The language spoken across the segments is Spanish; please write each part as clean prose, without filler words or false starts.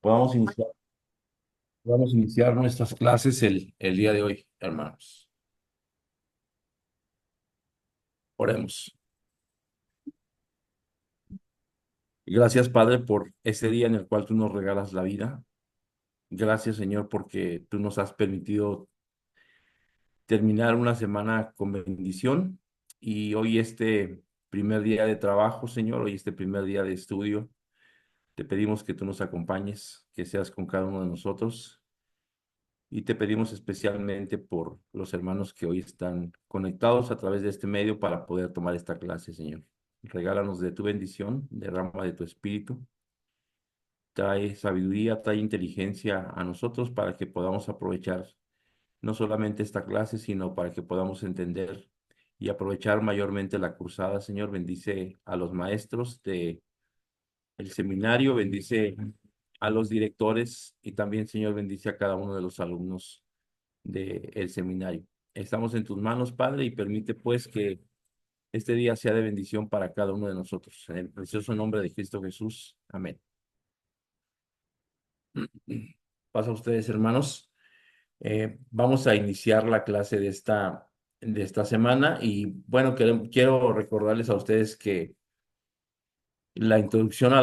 podamos iniciar, podamos iniciar nuestras clases el día de hoy, hermanos. Oremos. Gracias, Padre, por ese día en el cual tú nos regalas la vida. Gracias, Señor, porque tú nos has permitido terminar una semana con bendición y hoy este primer día de trabajo, Señor, hoy este primer día de estudio, te pedimos que tú nos acompañes, que seas con cada uno de nosotros. Y te pedimos especialmente por los hermanos que hoy están conectados a través de este medio para poder tomar esta clase, Señor. Regálanos de tu bendición, derrama de tu espíritu, trae sabiduría, trae inteligencia a nosotros para que podamos aprovechar no solamente esta clase, sino para que podamos entender y aprovechar mayormente la cursada, Señor. Bendice a los maestros de el seminario, bendice a los directores y también, Señor, bendice a cada uno de los alumnos del seminario. Estamos en tus manos, Padre, y permite pues que este día sea de bendición para cada uno de nosotros. En el precioso nombre de Cristo Jesús. Amén. Pasa a ustedes, hermanos. Vamos a iniciar la clase de esta semana y bueno, quiero recordarles a ustedes que la introducción a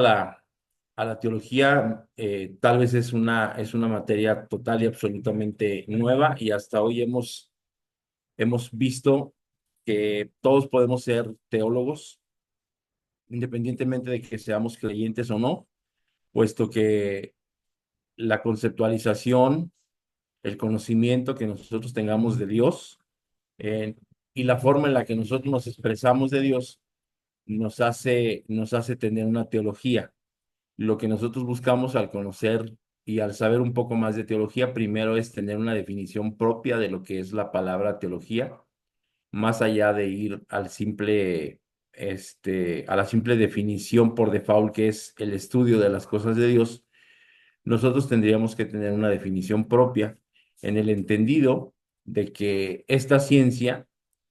la teología tal vez es una materia total y absolutamente nueva y hasta hoy hemos visto que todos podemos ser teólogos, independientemente de que seamos creyentes o no, puesto que la conceptualización, el conocimiento que nosotros tengamos de Dios eh, y la forma en la que nosotros nos expresamos de Dios nos hace tener una teología. Lo que nosotros buscamos al conocer y al saber un poco más de teología, primero es tener una definición propia de lo que es la palabra teología más allá de ir a la simple definición por default que es el estudio de las cosas de Dios, nosotros tendríamos que tener una definición propia en el entendido de que esta ciencia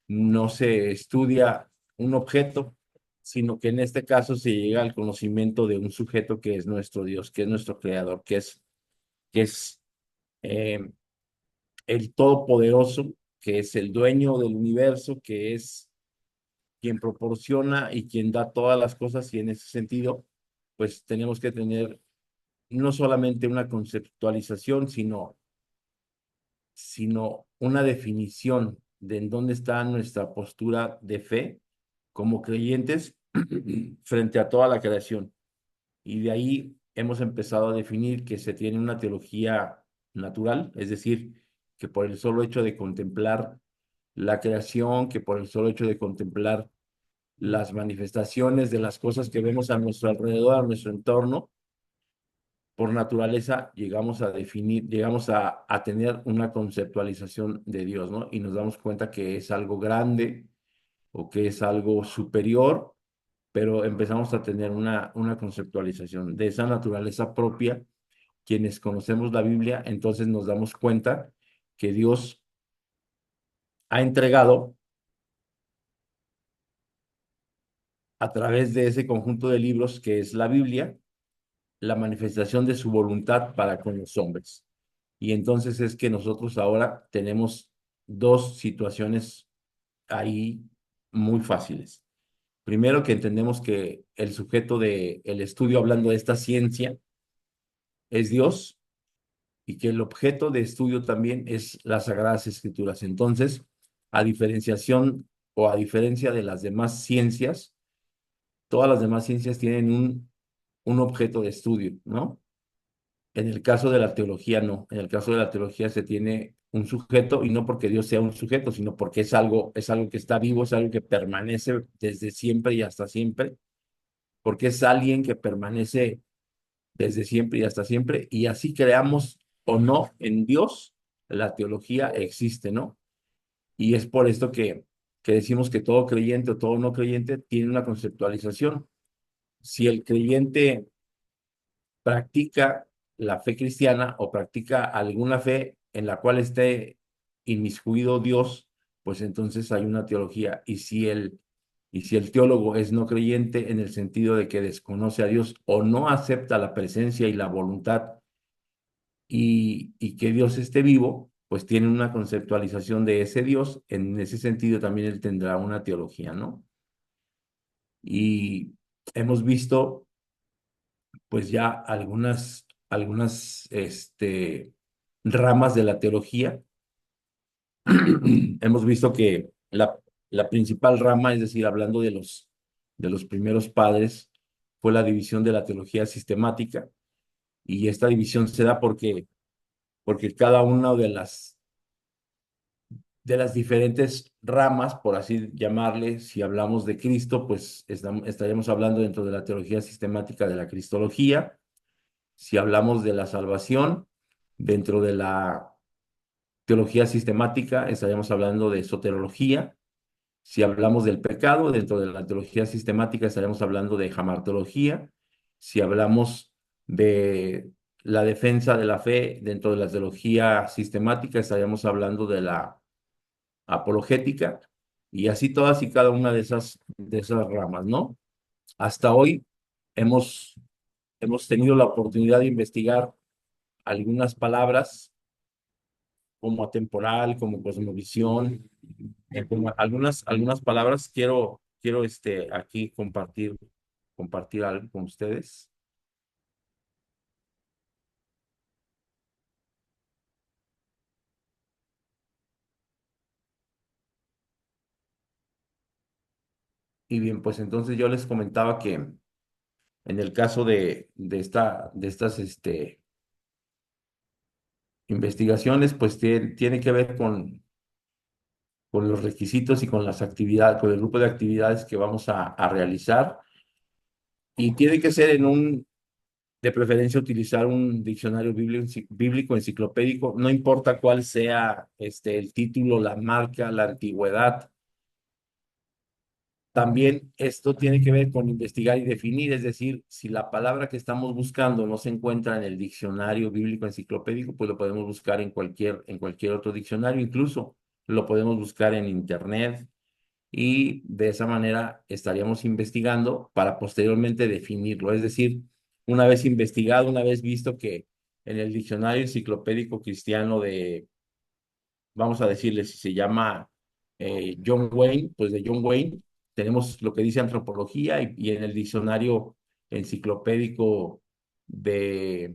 no se estudia un objeto, sino que en este caso se llega al conocimiento de un sujeto que es nuestro Dios, que es nuestro creador, que es eh, el Todopoderoso, que es el dueño del universo, que es quien proporciona y quien da todas las cosas, y en ese sentido, pues tenemos que tener no solamente una conceptualización, sino una definición de en dónde está nuestra postura de fe como creyentes frente a toda la creación. Y de ahí hemos empezado a definir que se tiene una teología natural, es decir, que por el solo hecho de contemplar la creación, que por el solo hecho de contemplar las manifestaciones de las cosas que vemos a nuestro alrededor, a nuestro entorno, por naturaleza llegamos a definir, llegamos a tener una conceptualización de Dios, ¿no? Y nos damos cuenta que es algo grande o que es algo superior, pero empezamos a tener una conceptualización de esa naturaleza propia. Quienes conocemos la Biblia, entonces nos damos cuenta que Dios ha entregado a través de ese conjunto de libros que es la Biblia, la manifestación de su voluntad para con los hombres. Y entonces es que nosotros ahora tenemos dos situaciones ahí muy fáciles. Primero, que entendemos que el sujeto del estudio, hablando de esta ciencia, es Dios y que el objeto de estudio también es las Sagradas Escrituras. Entonces, a diferenciación o a diferencia de las demás ciencias, todas las demás ciencias tienen un objeto de estudio, ¿no? En el caso de la teología, no. En el caso de la teología se tiene un sujeto y no porque Dios sea un sujeto, sino porque es algo que está vivo, es algo que permanece desde siempre y hasta siempre, porque es alguien que permanece desde siempre y hasta siempre, y así creamos o no en Dios, la teología existe, ¿no? Y es por esto que decimos que todo creyente o todo no creyente tiene una conceptualización. Si el creyente practica la fe cristiana o practica alguna fe en la cual esté inmiscuido Dios, pues entonces hay una teología. Y si el teólogo es no creyente en el sentido de que desconoce a Dios o no acepta la presencia y la voluntad y que Dios esté vivo, pues tiene una conceptualización de ese Dios. En ese sentido también él tendrá una teología, ¿no? Y hemos visto pues ya algunas ramas de la teología. Hemos visto que la principal rama, es decir, hablando de los primeros padres, fue la división de la teología sistemática. Y esta división se da porque cada una de las diferentes ramas, por así llamarle, si hablamos de Cristo, pues estaríamos hablando dentro de la teología sistemática de la cristología. Si hablamos de la salvación, dentro de la teología sistemática, estaríamos hablando de soterología. Si hablamos del pecado, dentro de la teología sistemática, estaremos hablando de jamartología. Si hablamos de la defensa de la fe, dentro de la teología sistemática, estaríamos hablando de la apologética, y así todas y cada una de esas ramas, ¿no? Hasta hoy hemos, hemos tenido la oportunidad de investigar algunas palabras como atemporal, como cosmovisión, como algunas palabras quiero aquí compartir algo con ustedes. Y bien, pues entonces yo les comentaba que en el caso de estas investigaciones, pues tiene que ver con los requisitos y con las actividades, con el grupo de actividades que vamos a realizar. Y tiene que ser de preferencia utilizar un diccionario bíblico enciclopédico, no importa cuál sea el título, la marca, la antigüedad. También esto tiene que ver con investigar y definir, es decir, si la palabra que estamos buscando no se encuentra en el diccionario bíblico enciclopédico, pues lo podemos buscar en cualquier otro diccionario, incluso lo podemos buscar en internet, y de esa manera estaríamos investigando para posteriormente definirlo. Es decir, una vez investigado, una vez visto que en el diccionario enciclopédico cristiano vamos a decirle, si se llama John Wayne, pues de John Wayne, tenemos lo que dice antropología, y en el diccionario enciclopédico de,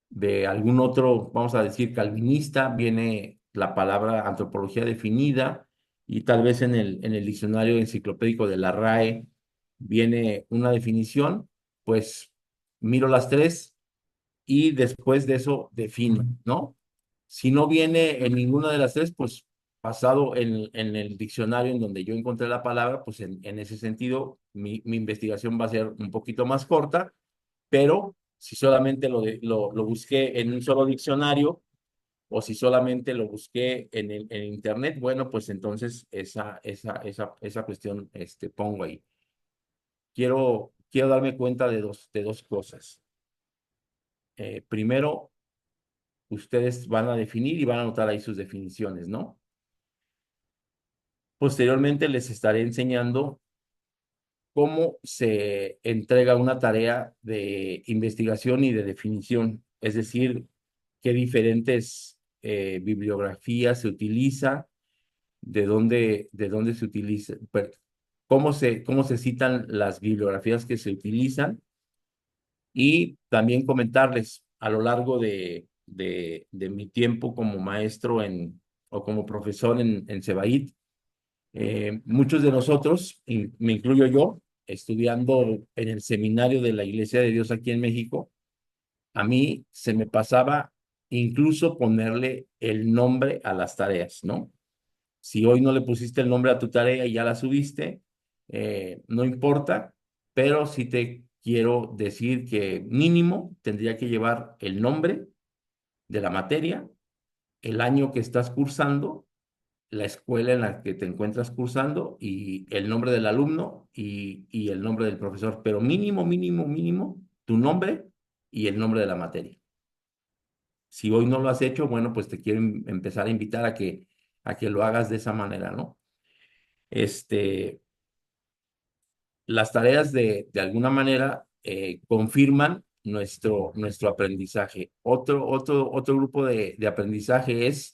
de algún otro, vamos a decir, calvinista, viene la palabra antropología definida, y tal vez en el diccionario enciclopédico de la RAE viene una definición. Pues miro las tres y después de eso defino, ¿no? Si no viene en ninguna de las tres, pues basado en el diccionario en donde yo encontré la palabra, pues en ese sentido mi investigación va a ser un poquito más corta. Pero si solamente lo busqué en un solo diccionario, o si solamente lo busqué en internet, bueno, pues entonces esa cuestión pongo ahí. Quiero darme cuenta de dos cosas. Primero, ustedes van a definir y van a anotar ahí sus definiciones, ¿no? Posteriormente les estaré enseñando cómo se entrega una tarea de investigación y de definición, es decir, qué diferentes bibliografías se utiliza, de dónde se utiliza, cómo se citan las bibliografías que se utilizan, y también comentarles a lo largo de mi tiempo como maestro o como profesor en Sebaid. Muchos de nosotros, y me incluyo yo, estudiando en el seminario de la Iglesia de Dios aquí en México, a mí se me pasaba incluso ponerle el nombre a las tareas, ¿no? Si hoy no le pusiste el nombre a tu tarea y ya la subiste, no importa, pero sí te quiero decir que mínimo tendría que llevar el nombre de la materia, el año que estás cursando, la escuela en la que te encuentras cursando, y el nombre del alumno y el nombre del profesor, pero mínimo, mínimo, mínimo, tu nombre y el nombre de la materia. Si hoy no lo has hecho, bueno, pues te quiero empezar a invitar a que lo hagas de esa manera, ¿no? Este, las tareas de alguna manera confirman nuestro aprendizaje. Otro grupo de aprendizaje es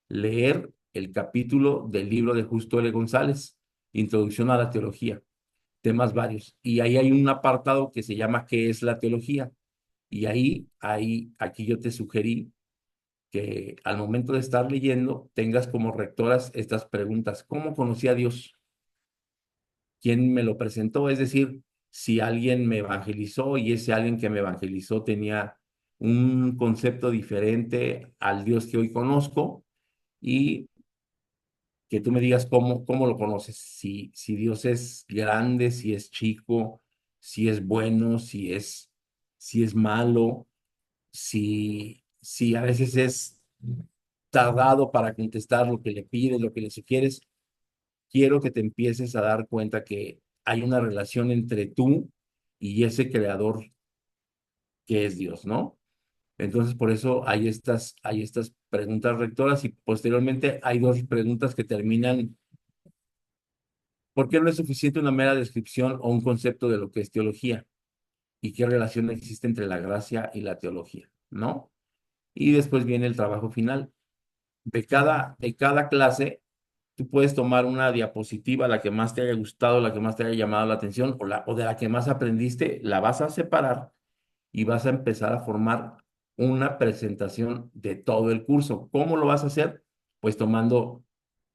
leer el capítulo del libro de Justo L. González, Introducción a la Teología, temas varios. Y ahí hay un apartado que se llama ¿Qué es la teología? Y aquí yo te sugerí que al momento de estar leyendo tengas como rectoras estas preguntas. ¿Cómo conocí a Dios? ¿Quién me lo presentó? Es decir, si alguien me evangelizó y ese alguien que me evangelizó tenía un concepto diferente al Dios que hoy conozco y que tú me digas cómo lo conoces, si Dios es grande, si es chico, si es bueno, si es malo, si a veces es tardado para contestar lo que le pides, lo que le sugieres. Quiero que te empieces a dar cuenta que hay una relación entre tú y ese creador que es Dios, ¿no? Entonces, por eso hay estas preguntas rectoras y posteriormente hay dos preguntas que terminan, ¿por qué no es suficiente una mera descripción o un concepto de lo que es teología? ¿Y qué relación existe entre la gracia y la teología? ¿No? Y después viene el trabajo final. De cada clase, tú puedes tomar una diapositiva, la que más te haya gustado, la que más te haya llamado la atención o de la que más aprendiste, la vas a separar y vas a empezar a formar una presentación de todo el curso. ¿Cómo lo vas a hacer? Pues tomando,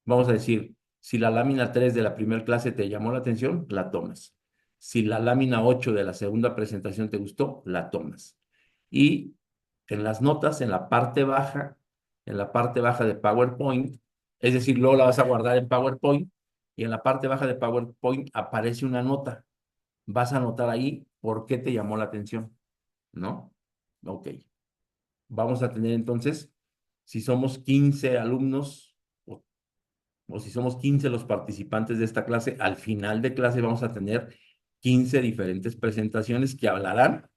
vamos a decir, si la lámina 3 de la primera clase te llamó la atención, la tomas. Si la lámina 8 de la segunda presentación te gustó, la tomas. Y en las notas, en la parte baja de PowerPoint, es decir, luego la vas a guardar en PowerPoint y en la parte baja de PowerPoint aparece una nota. Vas a anotar ahí por qué te llamó la atención, ¿no? Ok. Vamos a tener entonces, si somos 15 alumnos o, o si somos 15 los participantes de esta clase, al final de clase vamos a tener 15 diferentes presentaciones que hablarán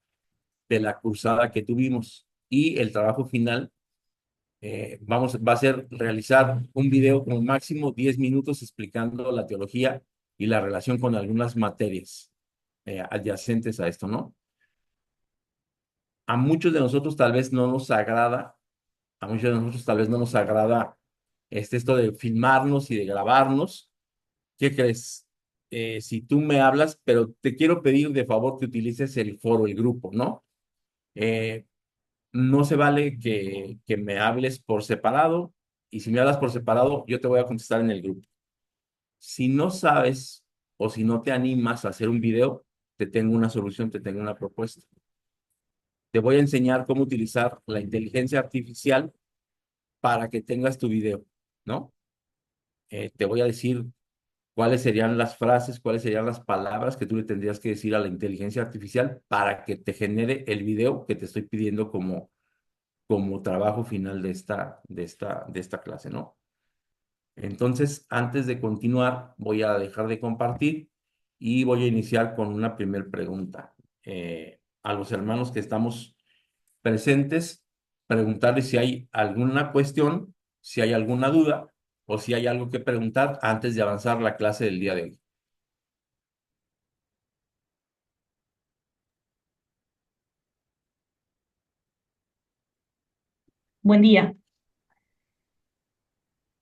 de la cursada que tuvimos. Y el trabajo final va a ser realizar un video con máximo 10 minutos explicando la teología y la relación con algunas materias adyacentes a esto, ¿no? A muchos de nosotros tal vez no nos agrada, a muchos de nosotros tal vez no nos agrada esto de filmarnos y de grabarnos. ¿Qué crees? Si tú me hablas, pero te quiero pedir de favor que utilices el foro, el grupo, ¿no? Eh, no se vale que me hables por separado y si me hablas por separado, yo te voy a contestar en el grupo. Si no sabes o si no te animas a hacer un video, te tengo una solución, te tengo una propuesta. Te voy a enseñar cómo utilizar la inteligencia artificial para que tengas tu video, ¿no? Te voy a decir cuáles serían las frases, cuáles serían las palabras que tú le tendrías que decir a la inteligencia artificial para que te genere el video que te estoy pidiendo como trabajo final de esta clase, ¿no? Entonces, antes de continuar, voy a dejar de compartir y voy a iniciar con una primera pregunta. A los hermanos que estamos presentes, preguntarles si hay alguna cuestión, si hay alguna duda o si hay algo que preguntar antes de avanzar la clase del día de hoy. Buen día.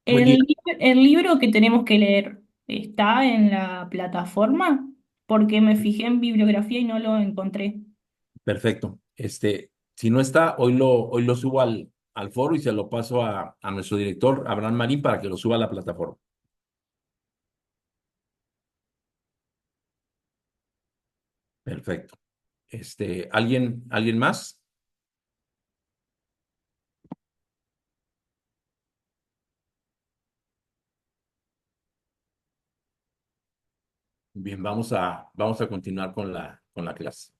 Buen día. El libro que tenemos que leer está en la plataforma porque me fijé en bibliografía y no lo encontré. Perfecto. Si no está, hoy lo subo al foro y se lo paso a nuestro director, Abraham Marín, para que lo suba a la plataforma. Perfecto. ¿Alguien más? Bien, vamos a continuar con la clase.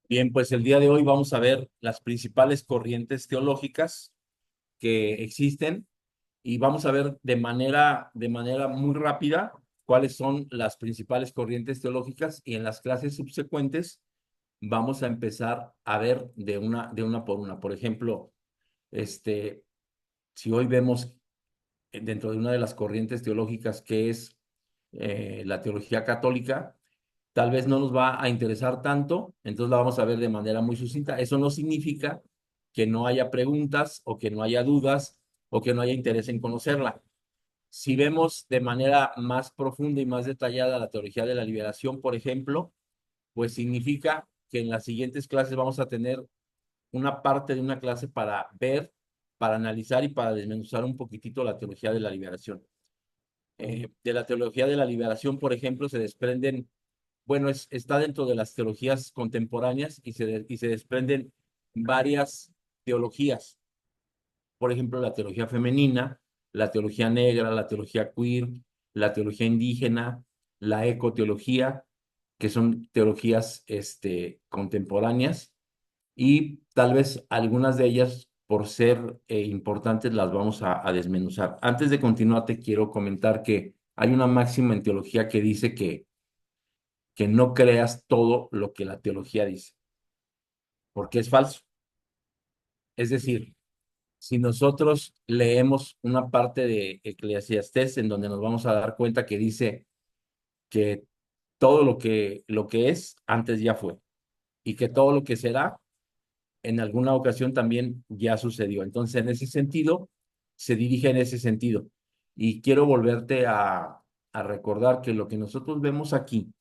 Bien, pues el día de hoy vamos a ver las principales corrientes teológicas que existen y vamos a ver de manera muy rápida cuáles son las principales corrientes teológicas y en las clases subsecuentes vamos a empezar a ver de una por una. Por ejemplo, este, si hoy vemos dentro de una de las corrientes teológicas que es la teología católica, tal vez no nos va a interesar tanto, entonces la vamos a ver de manera muy sucinta. Eso no significa que no haya preguntas o que no haya dudas o que no haya interés en conocerla. Si vemos de manera más profunda y más detallada la teología de la liberación, por ejemplo, pues significa que en las siguientes clases vamos a tener una parte de una clase para ver, para analizar y para desmenuzar un poquitito la teología de la liberación. De la teología de la liberación, por ejemplo, se desprenden, bueno, está dentro de las teologías contemporáneas y se desprenden varias teologías. Por ejemplo, la teología femenina, la teología negra, la teología queer, la teología indígena, la ecoteología, que son teologías contemporáneas, y tal vez algunas de ellas, por ser importantes, las vamos a desmenuzar. Antes de continuar, te quiero comentar que hay una máxima en teología que dice que no creas todo lo que la teología dice, porque es falso. Es decir, si nosotros leemos una parte de Eclesiastés en donde nos vamos a dar cuenta que dice que todo lo que es antes ya fue y que todo lo que será en alguna ocasión también ya sucedió. Entonces, en ese sentido, se dirige en ese sentido. Y quiero volverte a recordar que lo que nosotros vemos aquí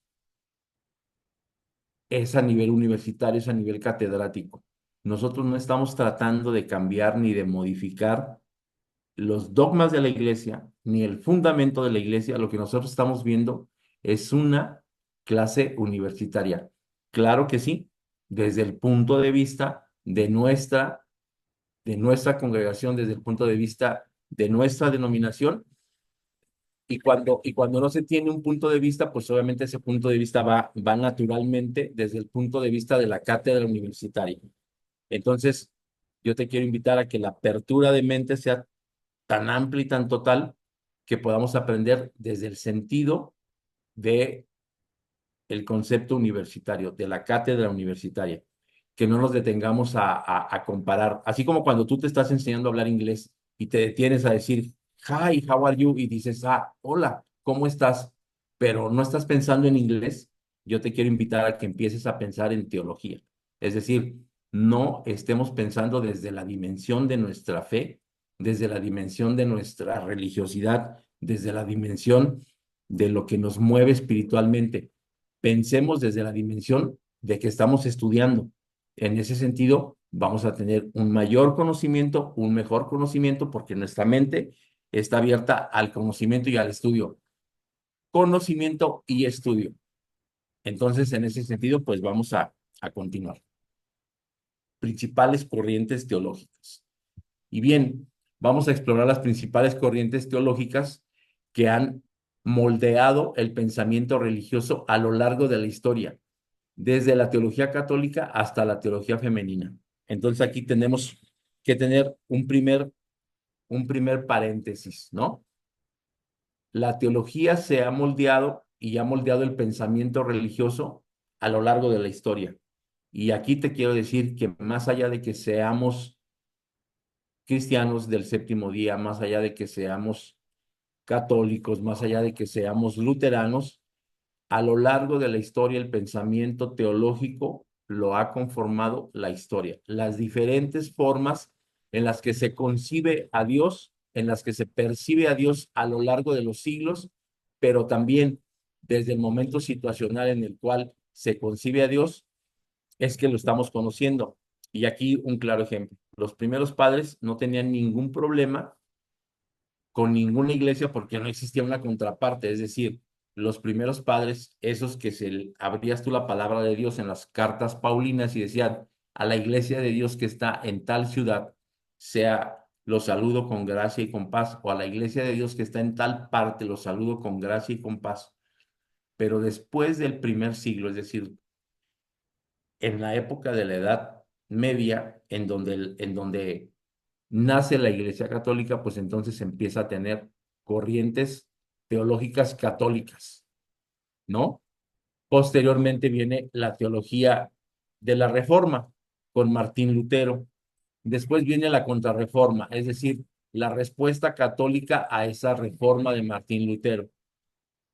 es a nivel universitario, es a nivel catedrático. Nosotros no estamos tratando de cambiar ni de modificar los dogmas de la iglesia, ni el fundamento de la iglesia. Lo que nosotros estamos viendo es una clase universitaria. Claro que sí, desde el punto de vista de nuestra congregación, desde el punto de vista de nuestra denominación. Y cuando no se tiene un punto de vista, pues obviamente ese punto de vista va naturalmente desde el punto de vista de la cátedra universitaria. Entonces, yo te quiero invitar a que la apertura de mente sea tan amplia y tan total que podamos aprender desde el sentido de el concepto universitario, de la cátedra universitaria, que no nos detengamos a comparar, así como cuando tú te estás enseñando a hablar inglés y te detienes a decir, hi, how are you? Y dices, hola, ¿cómo estás? Pero no estás pensando en inglés, yo te quiero invitar a que empieces a pensar en teología. Es decir, no estemos pensando desde la dimensión de nuestra fe, desde la dimensión de nuestra religiosidad, desde la dimensión de lo que nos mueve espiritualmente. Pensemos desde la dimensión de que estamos estudiando. En ese sentido, vamos a tener un mayor conocimiento, un mejor conocimiento, porque nuestra mente está abierta al conocimiento y al estudio. Conocimiento y estudio. Entonces, en ese sentido, pues vamos a continuar. Principales corrientes teológicas. Y bien, vamos a explorar las principales corrientes teológicas que han moldeado el pensamiento religioso a lo largo de la historia, desde la teología católica hasta la teología femenina. Entonces aquí tenemos que tener un primer paréntesis, ¿no? La teología se ha moldeado y ha moldeado el pensamiento religioso a lo largo de la historia. Y aquí te quiero decir que más allá de que seamos cristianos del séptimo día, más allá de que seamos católicos, más allá de que seamos luteranos, a lo largo de la historia el pensamiento teológico lo ha conformado la historia. Las diferentes formas en las que se concibe a Dios, en las que se percibe a Dios a lo largo de los siglos, pero también desde el momento situacional en el cual se concibe a Dios, es que lo estamos conociendo. Y aquí un claro ejemplo. Los primeros padres no tenían ningún problema con ninguna iglesia porque no existía una contraparte, es decir, los primeros padres, esos que abrías tú la palabra de Dios en las cartas paulinas y decían a la iglesia de Dios que está en tal ciudad, sea los saludo con gracia y con paz, o a la iglesia de Dios que está en tal parte, los saludo con gracia y con paz. Pero después del primer siglo, es decir, en la época de la Edad Media, en donde nace la Iglesia Católica, pues entonces empieza a tener corrientes teológicas católicas, ¿no? Posteriormente viene la teología de la Reforma con Martín Lutero. Después viene la Contrarreforma, es decir, la respuesta católica a esa reforma de Martín Lutero.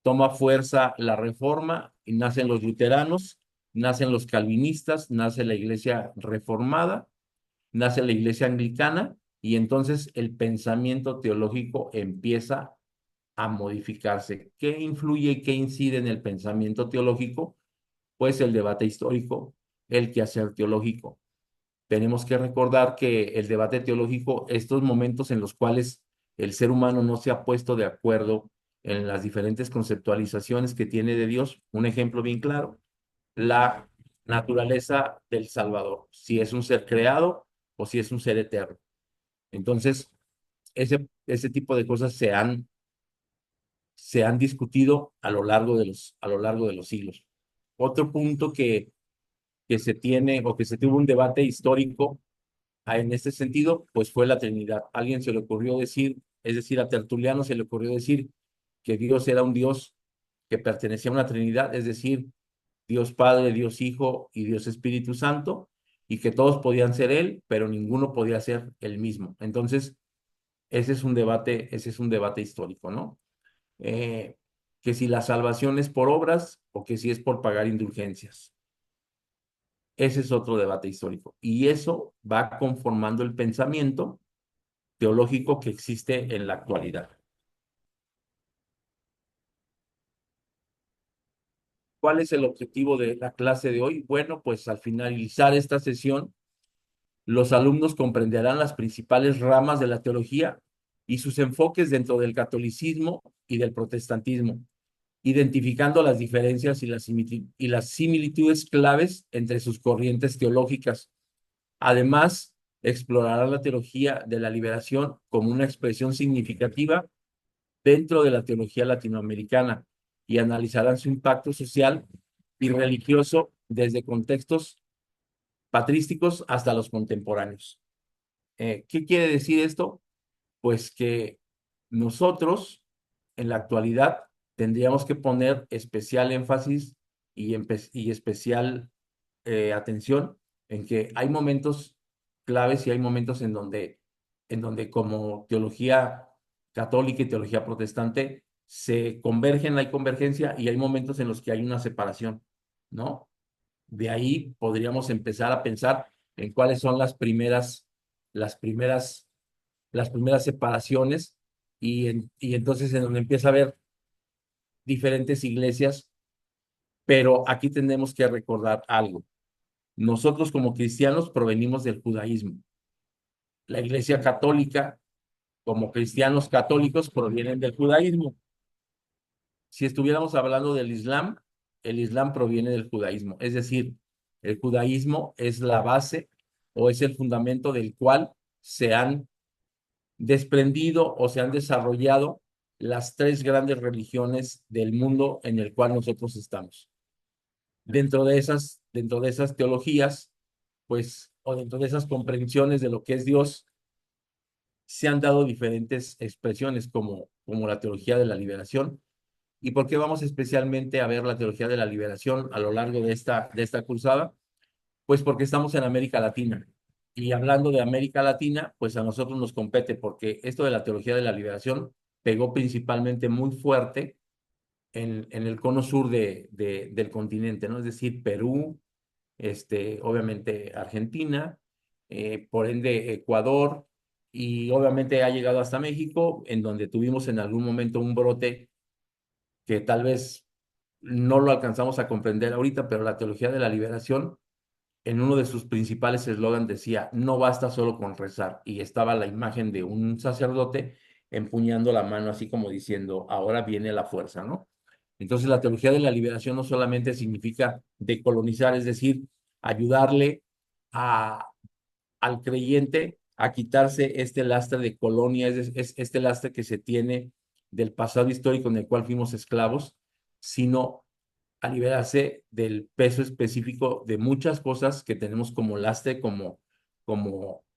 Toma fuerza la Reforma y nacen los luteranos, nacen los calvinistas, nace la Iglesia reformada, nace la Iglesia anglicana y entonces el pensamiento teológico empieza a modificarse. ¿Qué influye y qué incide en el pensamiento teológico? Pues el debate histórico, el quehacer teológico. Tenemos que recordar que el debate teológico, estos momentos en los cuales el ser humano no se ha puesto de acuerdo en las diferentes conceptualizaciones que tiene de Dios, un ejemplo bien claro, la naturaleza del Salvador, si es un ser creado o si es un ser eterno. Entonces, ese tipo de cosas se han discutido a lo largo de los siglos. Otro punto que se tiene o que se tuvo un debate histórico en este sentido, pues fue la Trinidad. A alguien se le ocurrió decir, es decir, a Tertuliano se le ocurrió decir que Dios era un Dios que pertenecía a una Trinidad, es decir, Dios Padre, Dios Hijo y Dios Espíritu Santo, y que todos podían ser Él, pero ninguno podía ser el mismo. Entonces, ese es un debate histórico, ¿no? Eh, que si la salvación es por obras o que si es por pagar indulgencias. Ese es otro debate histórico. Y eso va conformando el pensamiento teológico que existe en la actualidad. ¿Cuál es el objetivo de la clase de hoy? Bueno, pues al finalizar esta sesión, los alumnos comprenderán las principales ramas de la teología y sus enfoques dentro del catolicismo y del protestantismo, identificando las diferencias y las similitudes claves entre sus corrientes teológicas. Además, explorará la teología de la liberación como una expresión significativa dentro de la teología latinoamericana y analizarán su impacto social y religioso desde contextos patrísticos hasta los contemporáneos. ¿Qué quiere decir esto? Pues que nosotros en la actualidad tendríamos que poner especial énfasis y especial atención en que hay momentos claves y hay momentos en donde como teología católica y teología protestante se convergen, hay convergencia y hay momentos en los que hay una separación, ¿no? De ahí podríamos empezar a pensar en cuáles son las primeras, las primeras separaciones y entonces en donde empieza a haber diferentes iglesias, pero aquí tenemos que recordar algo. Nosotros como cristianos provenimos del judaísmo. La Iglesia Católica, como cristianos católicos, provienen del judaísmo. Si estuviéramos hablando del Islam, el Islam proviene del judaísmo. Es decir, el judaísmo es la base o es el fundamento del cual se han desprendido o se han desarrollado las tres grandes religiones del mundo en el cual nosotros estamos. Dentro de esas teologías, pues, o dentro de esas comprensiones de lo que es Dios, se han dado diferentes expresiones como la teología de la liberación. ¿Y por qué vamos especialmente a ver la teología de la liberación a lo largo de esta cursada? Pues porque estamos en América Latina. Y hablando de América Latina, pues a nosotros nos compete porque esto de la teología de la liberación pegó principalmente muy fuerte en el cono sur del continente, ¿no? Es decir, Perú, obviamente Argentina, por ende Ecuador, y obviamente ha llegado hasta México, en donde tuvimos en algún momento un brote que tal vez no lo alcanzamos a comprender ahorita, pero la teología de la liberación, en uno de sus principales eslogans decía, no basta solo con rezar, y estaba la imagen de un sacerdote empuñando la mano así como diciendo, ahora viene la fuerza, ¿no? Entonces la teología de la liberación no solamente significa decolonizar, es decir, ayudarle a, al creyente a quitarse este lastre de colonia, es este lastre que se tiene del pasado histórico en el cual fuimos esclavos, sino a liberarse del peso específico de muchas cosas que tenemos como lastre, como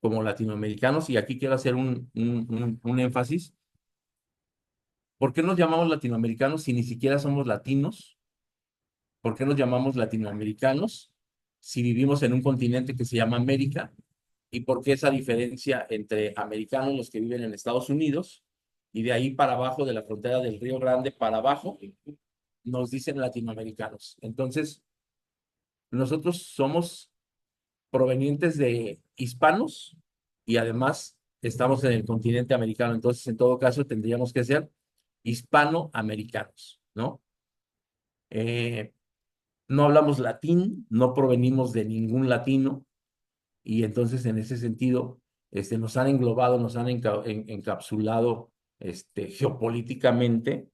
latinoamericanos. Y aquí quiero hacer un énfasis ¿Por qué nos llamamos latinoamericanos si ni siquiera somos latinos? ¿Por qué nos llamamos latinoamericanos si vivimos en un continente que se llama América? ¿Y por qué esa diferencia entre americanos, los que viven en Estados Unidos, y de ahí para abajo, de la frontera del Río Grande para abajo, nos dicen latinoamericanos? Entonces, nosotros somos provenientes de hispanos y además estamos en el continente americano. Entonces, en todo caso, tendríamos que ser hispanoamericanos, ¿no? Eh, no hablamos latín, no provenimos de ningún latino y entonces en ese sentido nos han englobado, nos han encapsulado geopolíticamente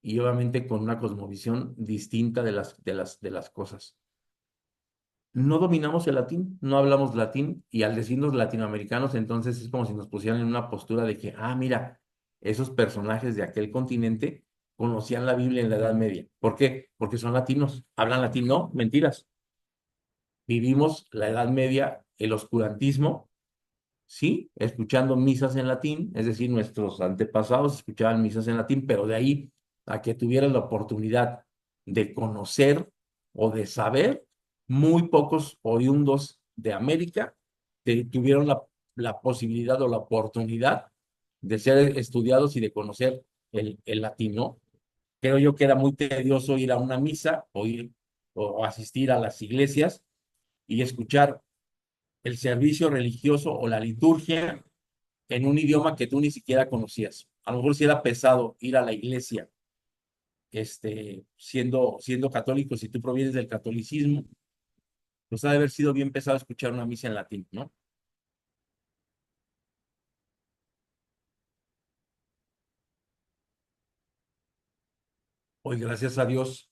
y obviamente con una cosmovisión distinta de las cosas. No dominamos el latín, no hablamos latín y al decirnos latinoamericanos entonces es como si nos pusieran en una postura de que, mira, esos personajes de aquel continente conocían la Biblia en la Edad Media. ¿Por qué? Porque son latinos, hablan latín. No, mentiras. Vivimos la Edad Media, el oscurantismo, sí, escuchando misas en latín, es decir, nuestros antepasados escuchaban misas en latín, pero de ahí a que tuvieran la oportunidad de conocer o de saber, muy pocos oriundos de América tuvieron la posibilidad o la oportunidad de ser estudiados y de conocer el latino. Creo yo que era muy tedioso ir a una misa o ir o asistir a las iglesias y escuchar el servicio religioso o la liturgia en un idioma que tú ni siquiera conocías. A lo mejor si era pesado ir a la iglesia, siendo católico, si tú provienes del catolicismo, pues ha de haber sido bien pesado escuchar una misa en latín, ¿no? Hoy, gracias a Dios,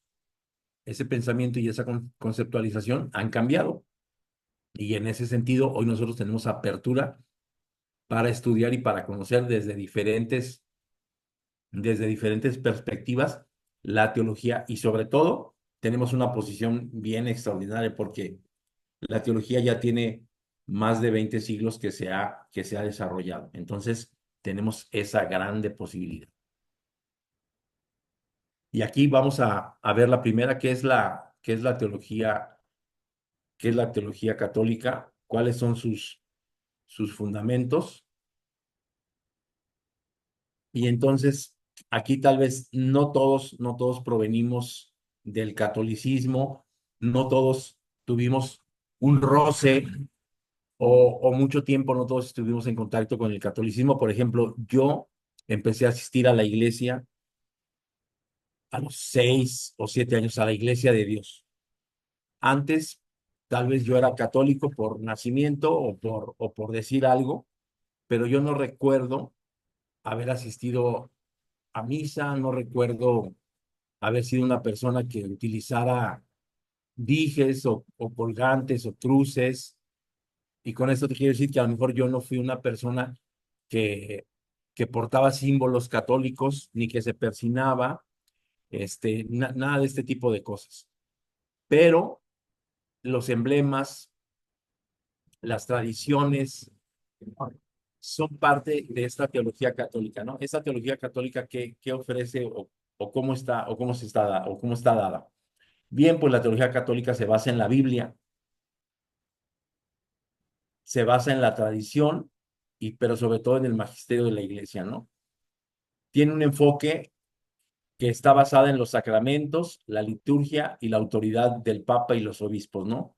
ese pensamiento y esa conceptualización han cambiado. Y en ese sentido, hoy nosotros tenemos apertura para estudiar y para conocer desde diferentes perspectivas la teología y sobre todo tenemos una posición bien extraordinaria porque la teología ya tiene más de 20 siglos que se ha desarrollado. Entonces, tenemos esa grande posibilidad. Y aquí vamos a ver la primera, que es la teología católica, cuáles son sus fundamentos. Y entonces, aquí tal vez no todos provenimos del catolicismo, no todos tuvimos un roce o mucho tiempo no todos estuvimos en contacto con el catolicismo. Por ejemplo, yo empecé a asistir a la iglesia a los 6 o 7 años, a la iglesia de Dios. Antes, tal vez yo era católico por nacimiento o por decir algo, pero yo no recuerdo haber asistido a misa, no recuerdo haber sido una persona que utilizara dijes o colgantes o cruces. Y con esto te quiero decir que a lo mejor yo no fui una persona que, que portaba símbolos católicos, ni que se persinaba, nada de este tipo de cosas. Pero los emblemas, las tradiciones, son parte de esta teología católica, ¿no? Esta teología católica que ofrece o cómo está, o cómo se está, o cómo está dada. Bien, pues la teología católica se basa en la Biblia, se basa en la tradición, pero sobre todo en el magisterio de la iglesia, ¿no? Tiene un enfoque que está basado en los sacramentos, la liturgia y la autoridad del Papa y los obispos, ¿no?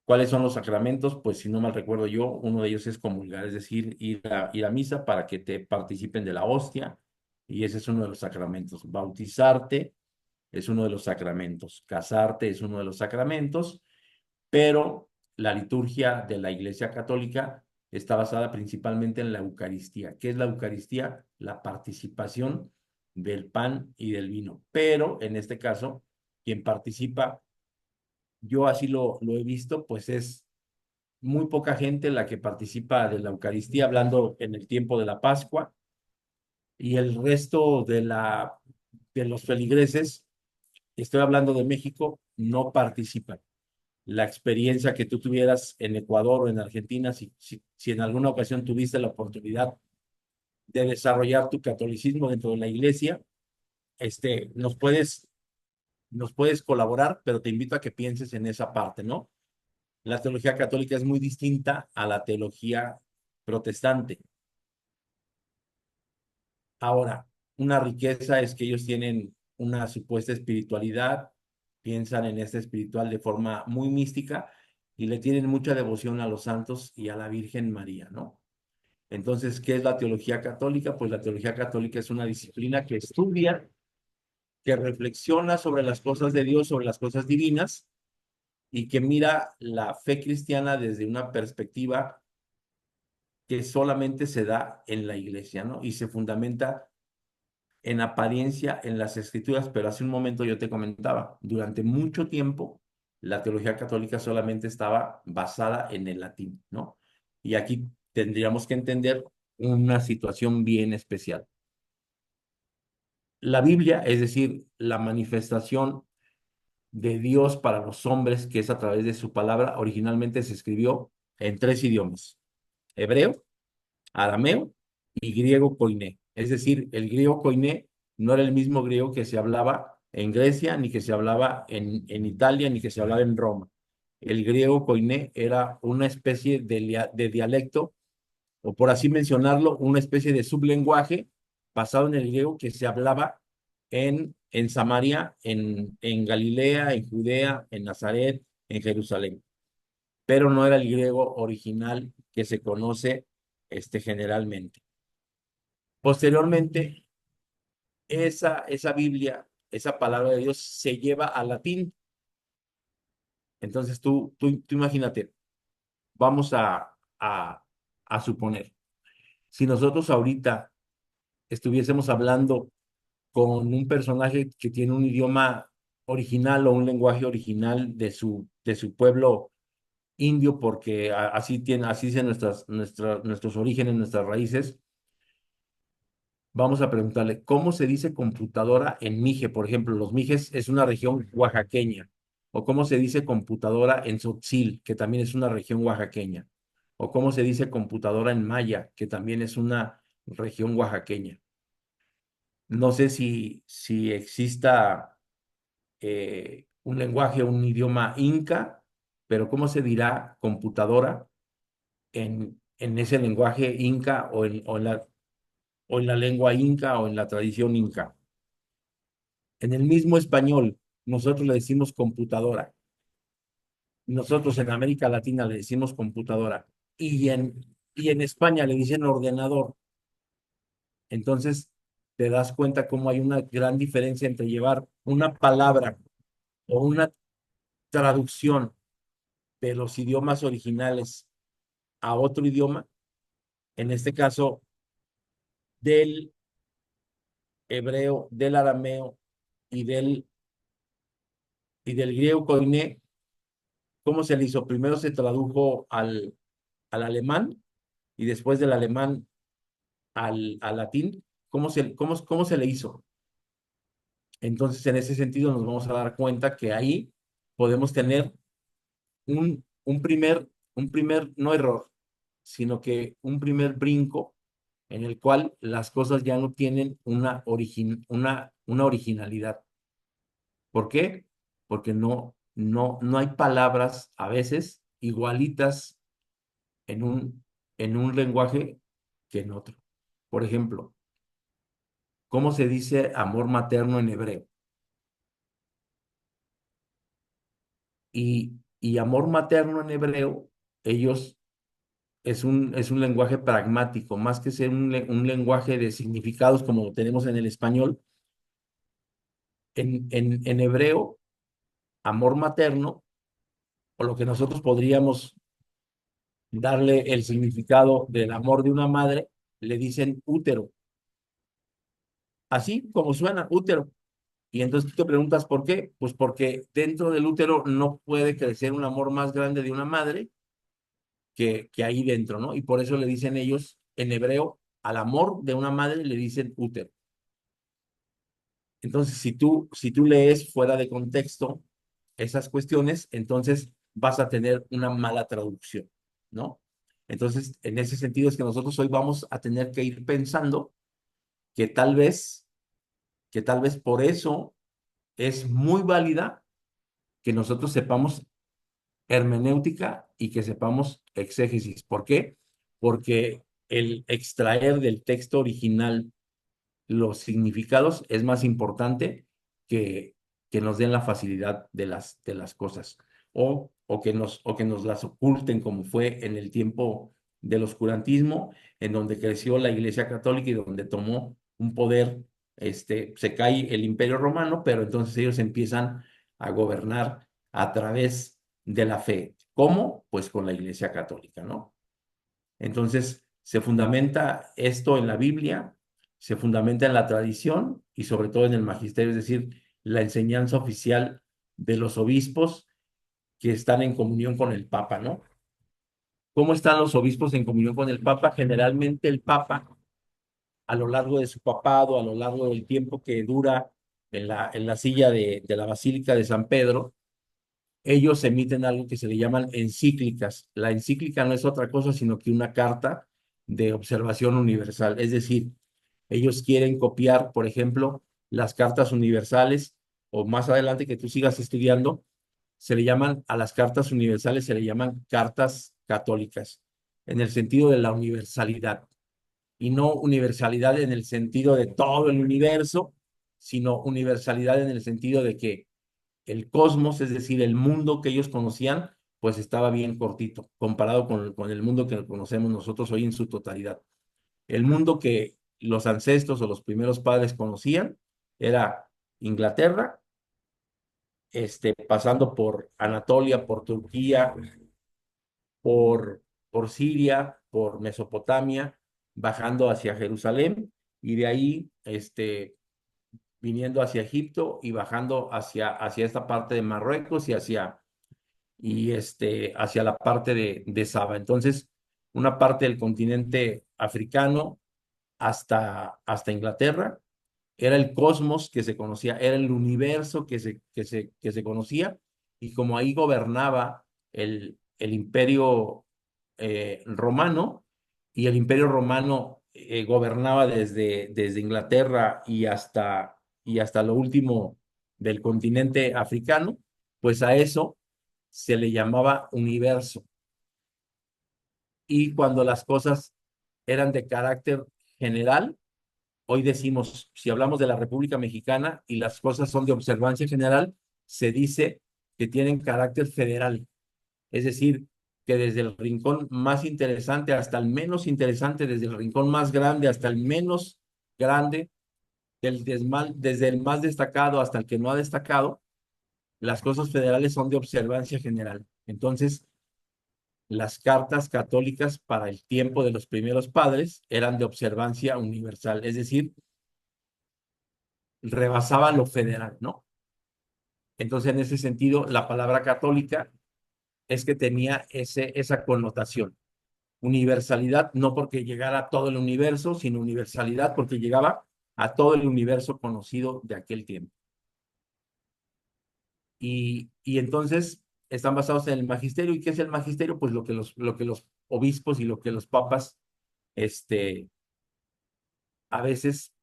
¿Cuáles son los sacramentos? Pues si no mal recuerdo yo, uno de ellos es comulgar, es decir, ir a misa para que te participen de la hostia, y ese es uno de los sacramentos. Bautizarte es uno de los sacramentos, casarte es uno de los sacramentos, pero la liturgia de la Iglesia Católica está basada principalmente en la Eucaristía. ¿Qué es la Eucaristía? La participación del pan y del vino. Pero en este caso, quien participa, yo así lo he visto, pues es muy poca gente la que participa de la Eucaristía, hablando en el tiempo de la Pascua, y el resto de los feligreses, estoy hablando de México, no participan. La experiencia que tú tuvieras en Ecuador o en Argentina, si en alguna ocasión tuviste la oportunidad de desarrollar tu catolicismo dentro de la iglesia, nos nos puedes colaborar, pero te invito a que pienses en esa parte, ¿no? La teología católica es muy distinta a la teología protestante. Ahora, una riqueza es que ellos tienen una supuesta espiritualidad, piensan en esta espiritual de forma muy mística y le tienen mucha devoción a los santos y a la Virgen María, ¿no? Entonces, ¿qué es la teología católica? Pues la teología católica es una disciplina que estudia, que reflexiona sobre las cosas de Dios, sobre las cosas divinas y que mira la fe cristiana desde una perspectiva que solamente se da en la iglesia, ¿no? Y se fundamenta en apariencia en las escrituras, pero hace un momento yo te comentaba, durante mucho tiempo la teología católica solamente estaba basada en el latín, ¿no? Y aquí tendríamos que entender una situación bien especial. La Biblia, es decir, la manifestación de Dios para los hombres, que es a través de su palabra, originalmente se escribió en tres idiomas: hebreo, arameo y griego koiné. Es decir, el griego koiné no era el mismo griego que se hablaba en Grecia, ni que se hablaba en Italia, ni que se hablaba en Roma. El griego koiné era una especie de dialecto, o por así mencionarlo, una especie de sublenguaje basado en el griego que se hablaba en Samaria, en Galilea, en Judea, en Nazaret, en Jerusalén, pero no era el griego original que se conoce generalmente. Posteriormente, esa Biblia, esa palabra de Dios se lleva al latín. Entonces tú imagínate, vamos a suponer, si nosotros ahorita estuviésemos hablando con un personaje que tiene un idioma original o un lenguaje original de su pueblo indio, porque así dicen nuestros orígenes, nuestras raíces. Vamos a preguntarle, ¿cómo se dice computadora en Mije? Por ejemplo, los Mijes es una región oaxaqueña. O cómo se dice computadora en Tzotzil, que también es una región oaxaqueña. O cómo se dice computadora en Maya, que también es una región oaxaqueña. No sé si exista un lenguaje, un idioma inca, pero ¿cómo se dirá computadora en ese lenguaje inca o en la lengua inca o en la tradición inca? En el mismo español, nosotros le decimos computadora. Nosotros en América Latina le decimos computadora. Y en España le dicen ordenador. Entonces, te das cuenta cómo hay una gran diferencia entre llevar una palabra o una traducción de los idiomas originales a otro idioma, en este caso del hebreo, del arameo y y del griego koiné. ¿Cómo se le hizo? Primero se tradujo al alemán y después del alemán al latín. Cómo se le hizo? Entonces, en ese sentido, nos vamos a dar cuenta que ahí podemos tener un primer, no error, sino que un primer brinco en el cual las cosas ya no tienen una originalidad. ¿Por qué? Porque no hay palabras a veces igualitas en en un lenguaje que en otro. Por ejemplo, ¿cómo se dice amor materno en hebreo? Y amor materno en hebreo, ellos es un lenguaje pragmático, más que ser un lenguaje de significados como lo tenemos en el español. En hebreo, amor materno, o lo que nosotros podríamos darle el significado del amor de una madre, le dicen útero, así como suena, útero. Y entonces tú te preguntas por qué, pues porque dentro del útero no puede crecer un amor más grande de una madre que ahí dentro, ¿no? Y por eso le dicen ellos en hebreo, al amor de una madre le dicen útero. Entonces, si tú lees fuera de contexto esas cuestiones, entonces vas a tener una mala traducción, ¿no? Entonces, en ese sentido es que nosotros hoy vamos a tener que ir pensando que tal vez que tal vez por eso es muy válida que nosotros sepamos hermenéutica y que sepamos exégesis. ¿Por qué? Porque el extraer del texto original los significados es más importante que, que nos den la facilidad de las cosas o que nos las oculten como fue en el tiempo del oscurantismo, en donde creció la Iglesia Católica y donde tomó un poder, se cae el Imperio Romano, pero entonces ellos empiezan a gobernar a través de la fe. ¿Cómo? Pues con la Iglesia Católica, ¿no? Entonces, se fundamenta esto en la Biblia, se fundamenta en la tradición y sobre todo en el magisterio, es decir, la enseñanza oficial de los obispos que están en comunión con el Papa, ¿no? ¿Cómo están los obispos en comunión con el Papa? Generalmente el Papa, a lo largo de su papado, a lo largo del tiempo que dura en la silla de la Basílica de San Pedro, ellos emiten algo que se le llaman encíclicas. La encíclica no es otra cosa sino que una carta de observación universal. Es decir, ellos quieren copiar, por ejemplo, las cartas universales o más adelante que tú sigas estudiando, se le llaman a las cartas universales, se le llaman cartas católicas, en el sentido de la universalidad. Y no universalidad en el sentido de todo el universo, sino universalidad en el sentido de que el cosmos, es decir, el mundo que ellos conocían, pues estaba bien cortito, comparado con el mundo que conocemos nosotros hoy en su totalidad. El mundo que los ancestros o los primeros padres conocían era Inglaterra, pasando por Anatolia, por Turquía, por, por Siria, por Mesopotamia, bajando hacia Jerusalén y de ahí, viniendo hacia Egipto y bajando hacia esta parte de Marruecos hacia la parte de Saba. Entonces, una parte del continente africano hasta Inglaterra era el cosmos que se conocía, era el universo que se conocía, y como ahí gobernaba el imperio romano, y el imperio romano gobernaba desde Inglaterra y hasta lo último del continente africano, pues a eso se le llamaba universo. Y cuando las cosas eran de carácter general, hoy decimos, si hablamos de la República Mexicana y las cosas son de observancia general, se dice que tienen carácter federal. Es decir, que desde el rincón más interesante hasta el menos interesante, desde el rincón más grande hasta el menos grande, desde el más destacado hasta el que no ha destacado, las cosas federales son de observancia general. Entonces, las cartas católicas para el tiempo de los primeros padres eran de observancia universal, es decir, rebasaba lo federal, ¿no? Entonces, en ese sentido, la palabra católica es que tenía esa connotación. Universalidad, no porque llegara a todo el universo, sino universalidad porque llegaba a todo el universo conocido de aquel tiempo. Y entonces están basados en el magisterio. ¿Y qué es el magisterio? Pues lo que los obispos y lo que los papas, este, a veces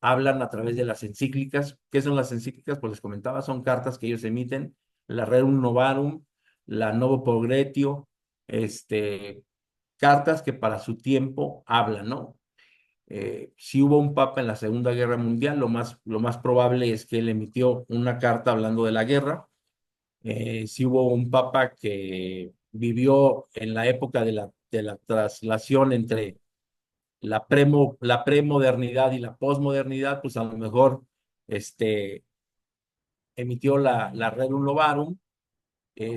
hablan a través de las encíclicas. ¿Qué son las encíclicas? Pues les comentaba, son cartas que ellos emiten, la Rerum Novarum, la Novo Progressio, cartas que para su tiempo hablan, ¿no? Si hubo un papa en la Segunda Guerra Mundial, lo más probable es que él emitió una carta hablando de la guerra. Si hubo un papa que vivió en la época de la traslación entre la premodernidad y la posmodernidad, pues a lo mejor este, emitió la Rerum Novarum.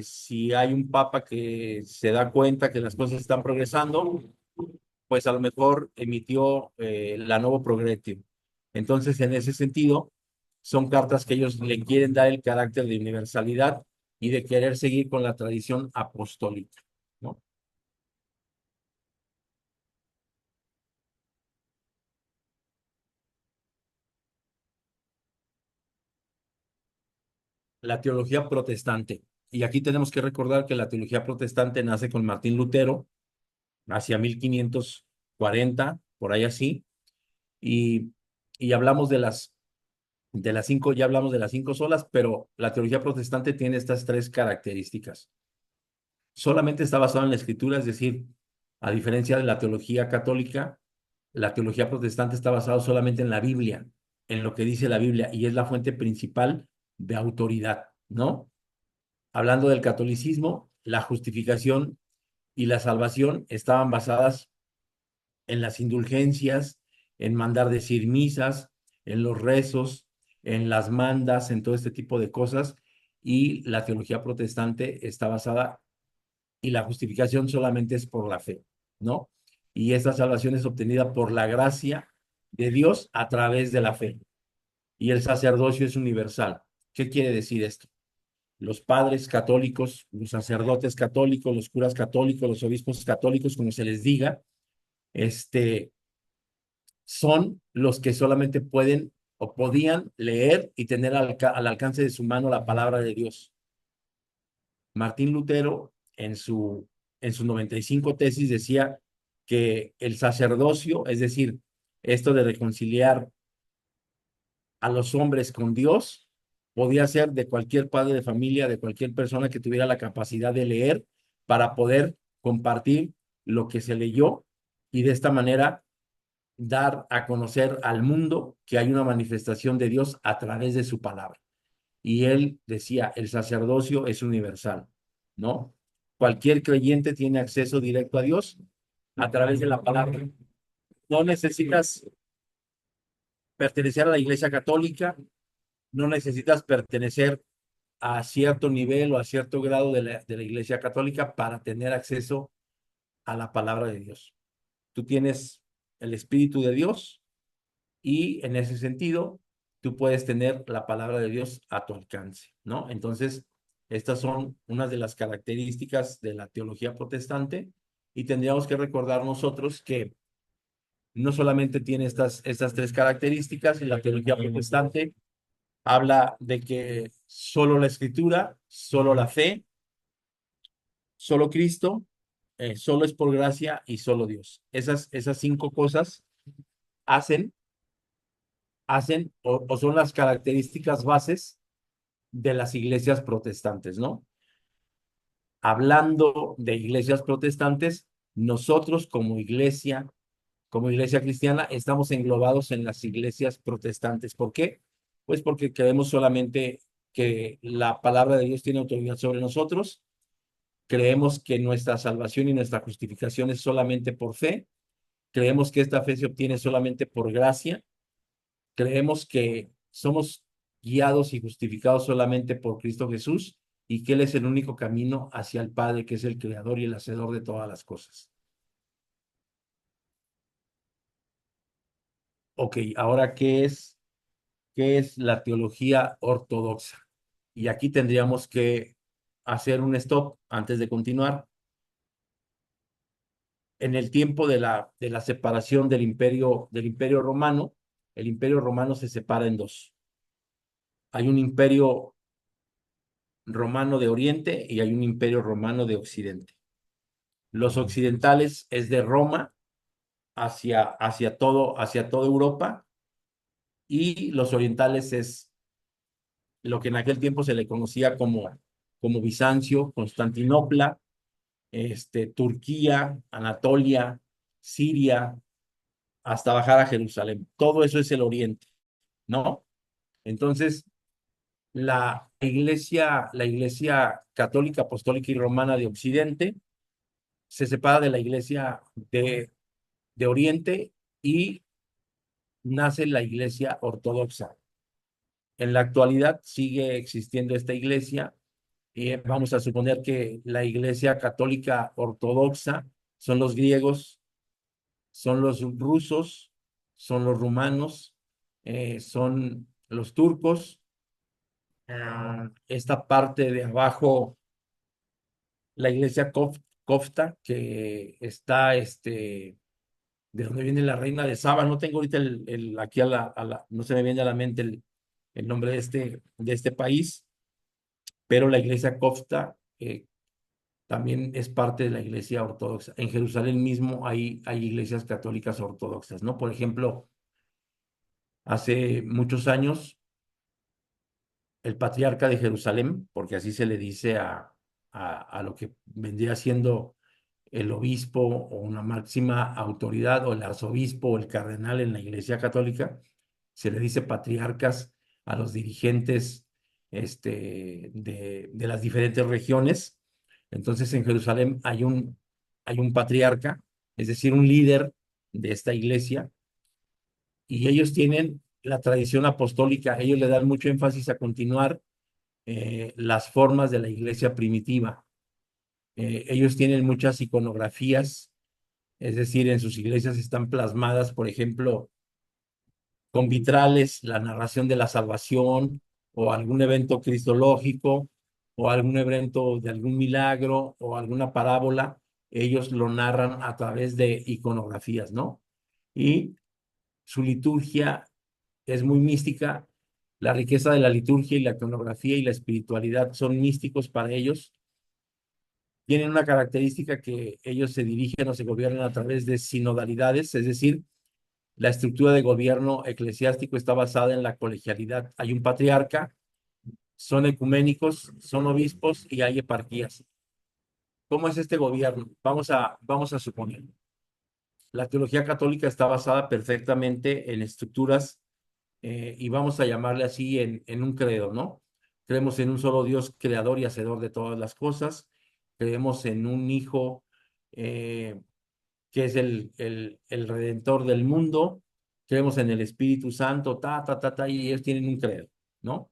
Si hay un papa que se da cuenta que las cosas están progresando, pues a lo mejor emitió la Novo Progressio. Entonces, en ese sentido, son cartas que ellos le quieren dar el carácter de universalidad y de querer seguir con la tradición apostólica, ¿no? La teología protestante. Y aquí tenemos que recordar que la teología protestante nace con Martín Lutero hacia 1540, por ahí así, y, y hablamos De las cinco, ya hablamos de las cinco solas, pero la teología protestante tiene estas tres características. Solamente está basado en la escritura, es decir, a diferencia de la teología católica, la teología protestante está basada solamente en la Biblia, en lo que dice la Biblia, y es la fuente principal de autoridad, ¿no? Hablando del catolicismo, la justificación y la salvación estaban basadas en las indulgencias, en mandar decir misas, en los rezos, en las mandas, en todo este tipo de cosas, y la teología protestante está basada y la justificación solamente es por la fe, ¿no? Y esta salvación es obtenida por la gracia de Dios a través de la fe. Y el sacerdocio es universal. ¿Qué quiere decir esto? Los padres católicos, los sacerdotes católicos, los curas católicos, los obispos católicos, como se les diga, este, son los que solamente pueden o podían leer y tener al alcance de su mano la palabra de Dios. Martín Lutero, en sus 95 tesis, decía que el sacerdocio, es decir, esto de reconciliar a los hombres con Dios, podía ser de cualquier padre de familia, de cualquier persona que tuviera la capacidad de leer para poder compartir lo que se leyó y de esta manera dar a conocer al mundo que hay una manifestación de Dios a través de su palabra. Y él decía, el sacerdocio es universal, ¿no? Cualquier creyente tiene acceso directo a Dios a través de la palabra. No necesitas pertenecer a la Iglesia Católica, no necesitas pertenecer a cierto nivel o a cierto grado de la Iglesia Católica para tener acceso a la palabra de Dios. Tú tienes el Espíritu de Dios y en ese sentido tú puedes tener la palabra de Dios a tu alcance, ¿no? Entonces, estas son unas de las características de la teología protestante y tendríamos que recordar nosotros que no solamente tiene estas tres características, y la teología protestante habla de que solo la escritura, solo la fe, solo Cristo, solo es por gracia y solo Dios. Esas cinco cosas hacen, hacen o son las características bases de las iglesias protestantes, ¿no? Hablando de iglesias protestantes, nosotros como iglesia cristiana, estamos englobados en las iglesias protestantes. ¿Por qué? Pues porque creemos solamente que la palabra de Dios tiene autoridad sobre nosotros, creemos que nuestra salvación y nuestra justificación es solamente por fe, creemos que esta fe se obtiene solamente por gracia, creemos que somos guiados y justificados solamente por Cristo Jesús y que Él es el único camino hacia el Padre, que es el creador y el hacedor de todas las cosas. Ok, ahora, qué es la teología ortodoxa? Y aquí tendríamos que hacer un stop antes de continuar. En el tiempo de la separación del imperio romano, el imperio romano se separa en dos. Hay un imperio romano de Oriente y hay un imperio romano de Occidente. Los occidentales es de Roma hacia toda Europa, y los orientales es lo que en aquel tiempo se le conocía como Bizancio, Constantinopla, Turquía, Anatolia, Siria, hasta bajar a Jerusalén. Todo eso es el Oriente, ¿no? Entonces, la iglesia católica, apostólica y romana de Occidente se separa de la iglesia de Oriente y nace la iglesia ortodoxa. En la actualidad sigue existiendo esta iglesia y vamos a suponer que la iglesia católica ortodoxa son los griegos, son los rusos, son los rumanos, son los turcos. Esta parte de abajo, la iglesia cofta, que está de donde viene la reina de Saba. No tengo ahorita aquí no se me viene a la mente el nombre de este país, pero la iglesia cofta también es parte de la iglesia ortodoxa. En Jerusalén mismo hay iglesias católicas ortodoxas, ¿no? Por ejemplo, hace muchos años el patriarca de Jerusalén, porque así se le dice a lo que vendría siendo el obispo o una máxima autoridad, o el arzobispo o el cardenal en la Iglesia Católica, se le dice patriarcas a los dirigentes de las diferentes regiones. Entonces en Jerusalén hay un patriarca, es decir, un líder de esta iglesia, y ellos tienen la tradición apostólica. Ellos le dan mucho énfasis a continuar las formas de la iglesia primitiva. Ellos tienen muchas iconografías, es decir, en sus iglesias están plasmadas, por ejemplo, con vitrales, la narración de la salvación, o algún evento cristológico, o algún evento de algún milagro, o alguna parábola. Ellos lo narran a través de iconografías, ¿no? Y su liturgia es muy mística. La riqueza de la liturgia y la iconografía y la espiritualidad son místicos para ellos. Tienen una característica: que ellos se dirigen o se gobiernan a través de sinodalidades, es decir, la estructura de gobierno eclesiástico está basada en la colegialidad. Hay un patriarca, son ecuménicos, son obispos y hay eparquías. ¿Cómo es este gobierno? Vamos a suponer. La teología católica está basada perfectamente en estructuras, y vamos a llamarle así, en un credo, ¿no? Creemos en un solo Dios creador y hacedor de todas las cosas. Creemos en un Hijo eh, que es el Redentor del mundo. Creemos en el Espíritu Santo, y ellos tienen un credo, ¿no?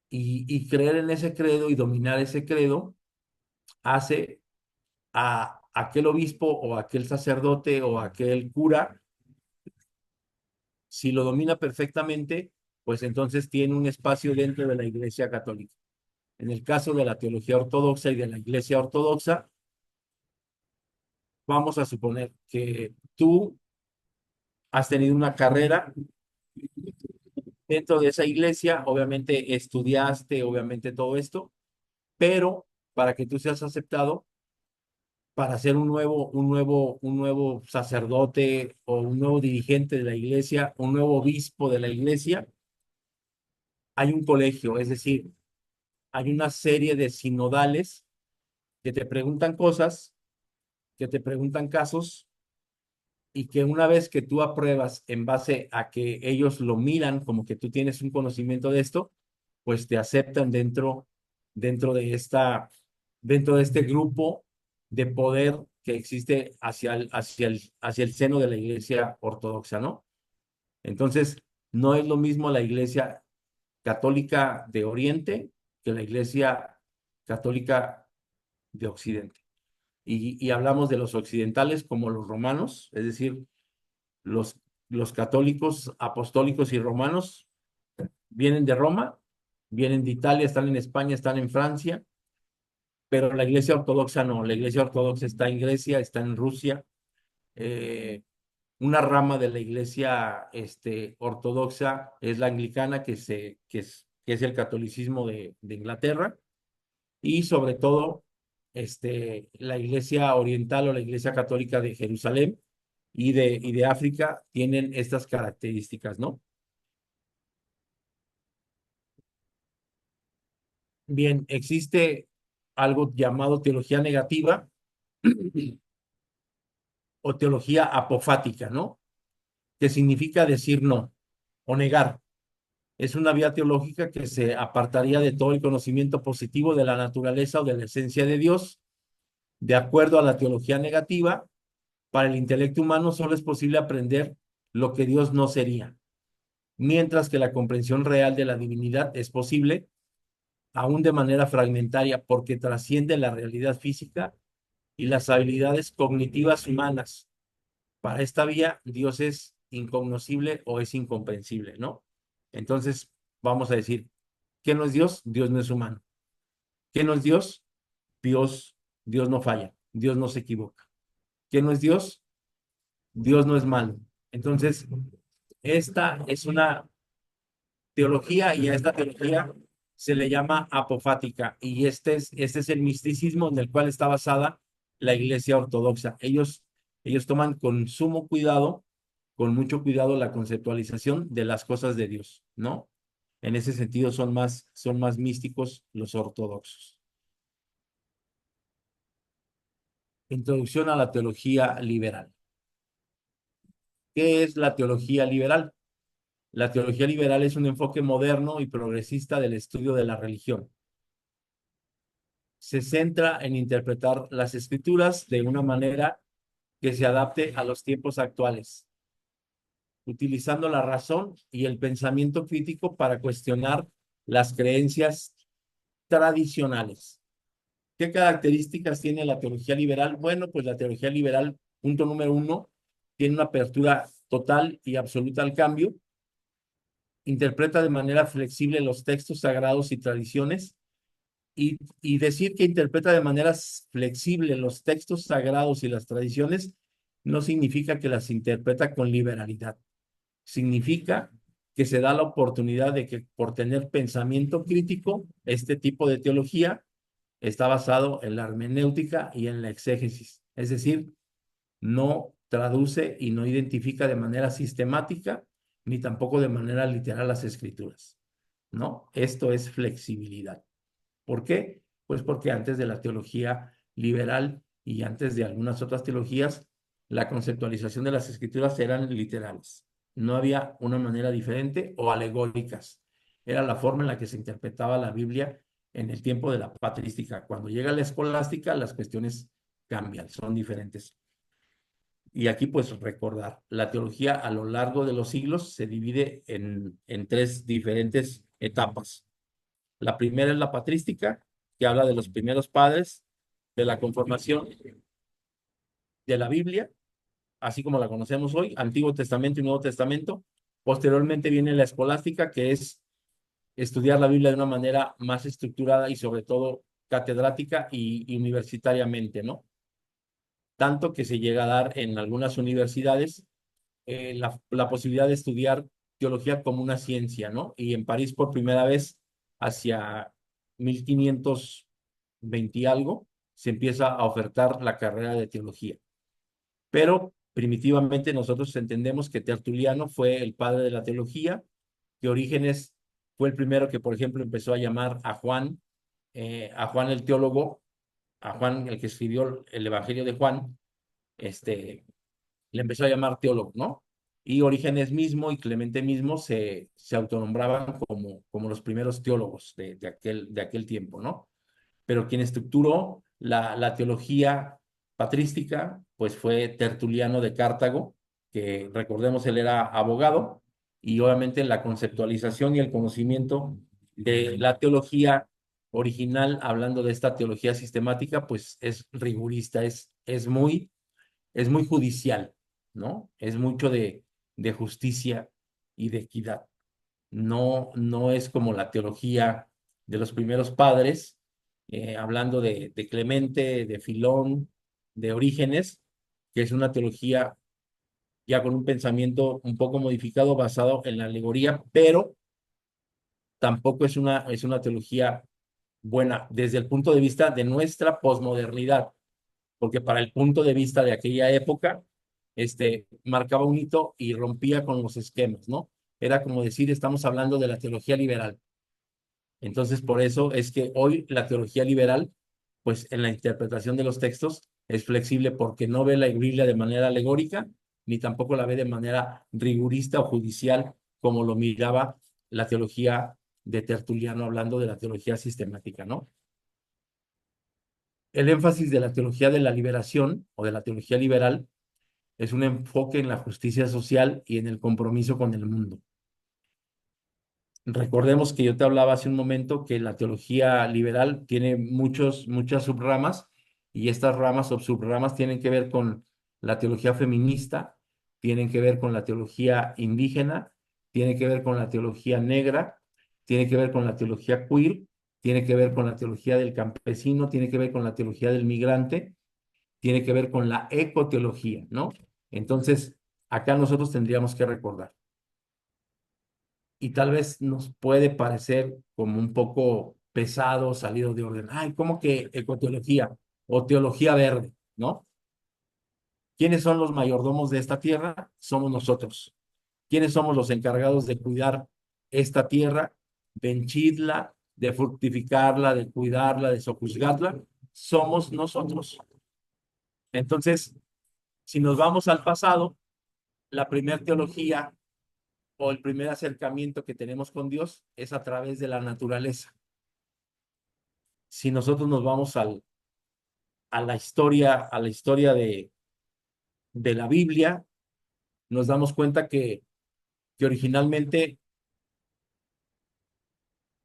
Y creer en ese credo y dominar ese credo hace a aquel obispo o aquel sacerdote o aquel cura, si lo domina perfectamente, pues entonces tiene un espacio dentro de la Iglesia Católica. En el caso de la teología ortodoxa y de la Iglesia Ortodoxa, vamos a suponer que tú has tenido una carrera dentro de esa iglesia, obviamente estudiaste, obviamente todo esto, pero para que tú seas aceptado para ser un nuevo sacerdote o un nuevo dirigente de la iglesia, un nuevo obispo de la iglesia, hay un colegio, es decir, hay una serie de sinodales que te preguntan cosas, que te preguntan casos, y que una vez que tú apruebas en base a que ellos lo miran como que tú tienes un conocimiento de esto, pues te aceptan dentro de dentro de este grupo de poder que existe hacia el seno de la iglesia ortodoxa, ¿no? Entonces, no es lo mismo la iglesia católica de Oriente que la iglesia católica de Occidente. Y hablamos de los occidentales como los romanos, es decir, los, los católicos apostólicos y romanos vienen de Roma, vienen de Italia, están en España, están en Francia, pero la iglesia ortodoxa no. La iglesia ortodoxa está en Grecia, está en Rusia. eh, una rama de la iglesia ortodoxa es la anglicana, que es el catolicismo de Inglaterra. Y sobre todo la iglesia oriental o la iglesia católica de Jerusalén y de África tienen estas características, ¿no? Bien, existe algo llamado teología negativa o teología apofática, ¿no? Que significa decir no o negar. Es una vía teológica que se apartaría de todo el conocimiento positivo de la naturaleza o de la esencia de Dios. De acuerdo a la teología negativa, para el intelecto humano solo es posible aprender lo que Dios no sería, mientras que la comprensión real de la divinidad es posible, aún de manera fragmentaria, porque trasciende la realidad física y las habilidades cognitivas humanas. Para esta vía, Dios es incognoscible o es incomprensible, ¿no? Entonces, vamos a decir, ¿qué no es Dios? Dios no es humano. ¿Qué no es Dios? Dios no falla, Dios no se equivoca. ¿Qué no es Dios? Dios no es malo. Entonces, esta es una teología, y a esta teología se le llama apofática, y este es el misticismo en el cual está basada la iglesia ortodoxa. Ellos toman con sumo cuidado, con mucho cuidado, la conceptualización de las cosas de Dios, ¿no? En ese sentido son más místicos los ortodoxos. Introducción a la teología liberal. ¿Qué es la teología liberal? La teología liberal es un enfoque moderno y progresista del estudio de la religión. Se centra en interpretar las escrituras de una manera que se adapte a los tiempos actuales, utilizando la razón y el pensamiento crítico para cuestionar las creencias tradicionales. ¿Qué características tiene la teología liberal? Bueno, pues la teología liberal, punto número uno, tiene una apertura total y absoluta al cambio, interpreta de manera flexible los textos sagrados y tradiciones, y decir que interpreta de manera flexible los textos sagrados y las tradiciones no significa que las interpreta con liberalidad. Significa que se da la oportunidad de que por tener pensamiento crítico, este tipo de teología está basado en la hermenéutica y en la exégesis. Es decir, no traduce y no identifica de manera sistemática ni tampoco de manera literal las escrituras. ¿No? Esto es flexibilidad. ¿Por qué? Pues porque antes de la teología liberal y antes de algunas otras teologías, la conceptualización de las escrituras eran literales. No había una manera diferente o alegóricas. Era la forma en la que se interpretaba la Biblia en el tiempo de la patrística. Cuando llega la escolástica, las cuestiones cambian, son diferentes. Y aquí pues recordar, la teología a lo largo de los siglos se divide en tres diferentes etapas. La primera es la patrística, que habla de los primeros padres, de la conformación de la Biblia, así como la conocemos hoy, Antiguo Testamento y Nuevo Testamento. Posteriormente viene la escolástica, que es estudiar la Biblia de una manera más estructurada y sobre todo catedrática y universitariamente, ¿no? Tanto que se llega a dar en algunas universidades la posibilidad de estudiar teología como una ciencia, ¿no? Y en París por primera vez, hacia 1520 y algo, se empieza a ofertar la carrera de teología. Pero primitivamente nosotros entendemos que Tertuliano fue el padre de la teología, que Orígenes fue el primero que, por ejemplo, empezó a llamar a Juan el teólogo, a Juan el que escribió el Evangelio de Juan, este, le empezó a llamar teólogo, ¿no? Y Orígenes mismo y Clemente mismo se autonombraban como los primeros teólogos de aquel tiempo, ¿no? Pero quien estructuró la teología patrística, pues fue Tertuliano de Cartago, que recordemos él era abogado, y obviamente la conceptualización y el conocimiento de la teología original, hablando de esta teología sistemática, pues es rigurista, es muy judicial, ¿no? Es mucho de justicia y de equidad. No, no es como la teología de los primeros padres, hablando de Clemente, de Filón, de Orígenes, que es una teología ya con un pensamiento un poco modificado basado en la alegoría, pero tampoco es una teología buena desde el punto de vista de nuestra posmodernidad, porque para el punto de vista de aquella época, marcaba un hito y rompía con los esquemas, ¿no? Era como decir, estamos hablando de la teología liberal. Entonces, por eso es que hoy la teología liberal, pues en la interpretación de los textos, es flexible porque no ve la Biblia de manera alegórica, ni tampoco la ve de manera rigurista o judicial, como lo miraba la teología de Tertuliano, hablando de la teología sistemática, ¿no? El énfasis de la teología de la liberación o de la teología liberal es un enfoque en la justicia social y en el compromiso con el mundo. Recordemos que yo te hablaba hace un momento que la teología liberal tiene muchas subramas, y estas ramas o subramas tienen que ver con la teología feminista, tienen que ver con la teología indígena, tiene que ver con la teología negra, tiene que ver con la teología queer, tiene que ver con la teología del campesino, tiene que ver con la teología del migrante, tiene que ver con la ecoteología, ¿no? Entonces, acá nosotros tendríamos que recordar, y tal vez nos puede parecer como un poco pesado, salido de orden. Ay, ¿cómo que ecoteología o teología verde? ¿No? ¿Quiénes son los mayordomos de esta tierra? Somos nosotros. ¿Quiénes somos los encargados de cuidar esta tierra? de henchirla, de fructificarla, de cuidarla, de sojuzgarla, somos nosotros. Entonces, si nos vamos al pasado, la primera teología o el primer acercamiento que tenemos con Dios es a través de la naturaleza. Si nosotros nos vamos a la historia de la Biblia, nos damos cuenta que originalmente,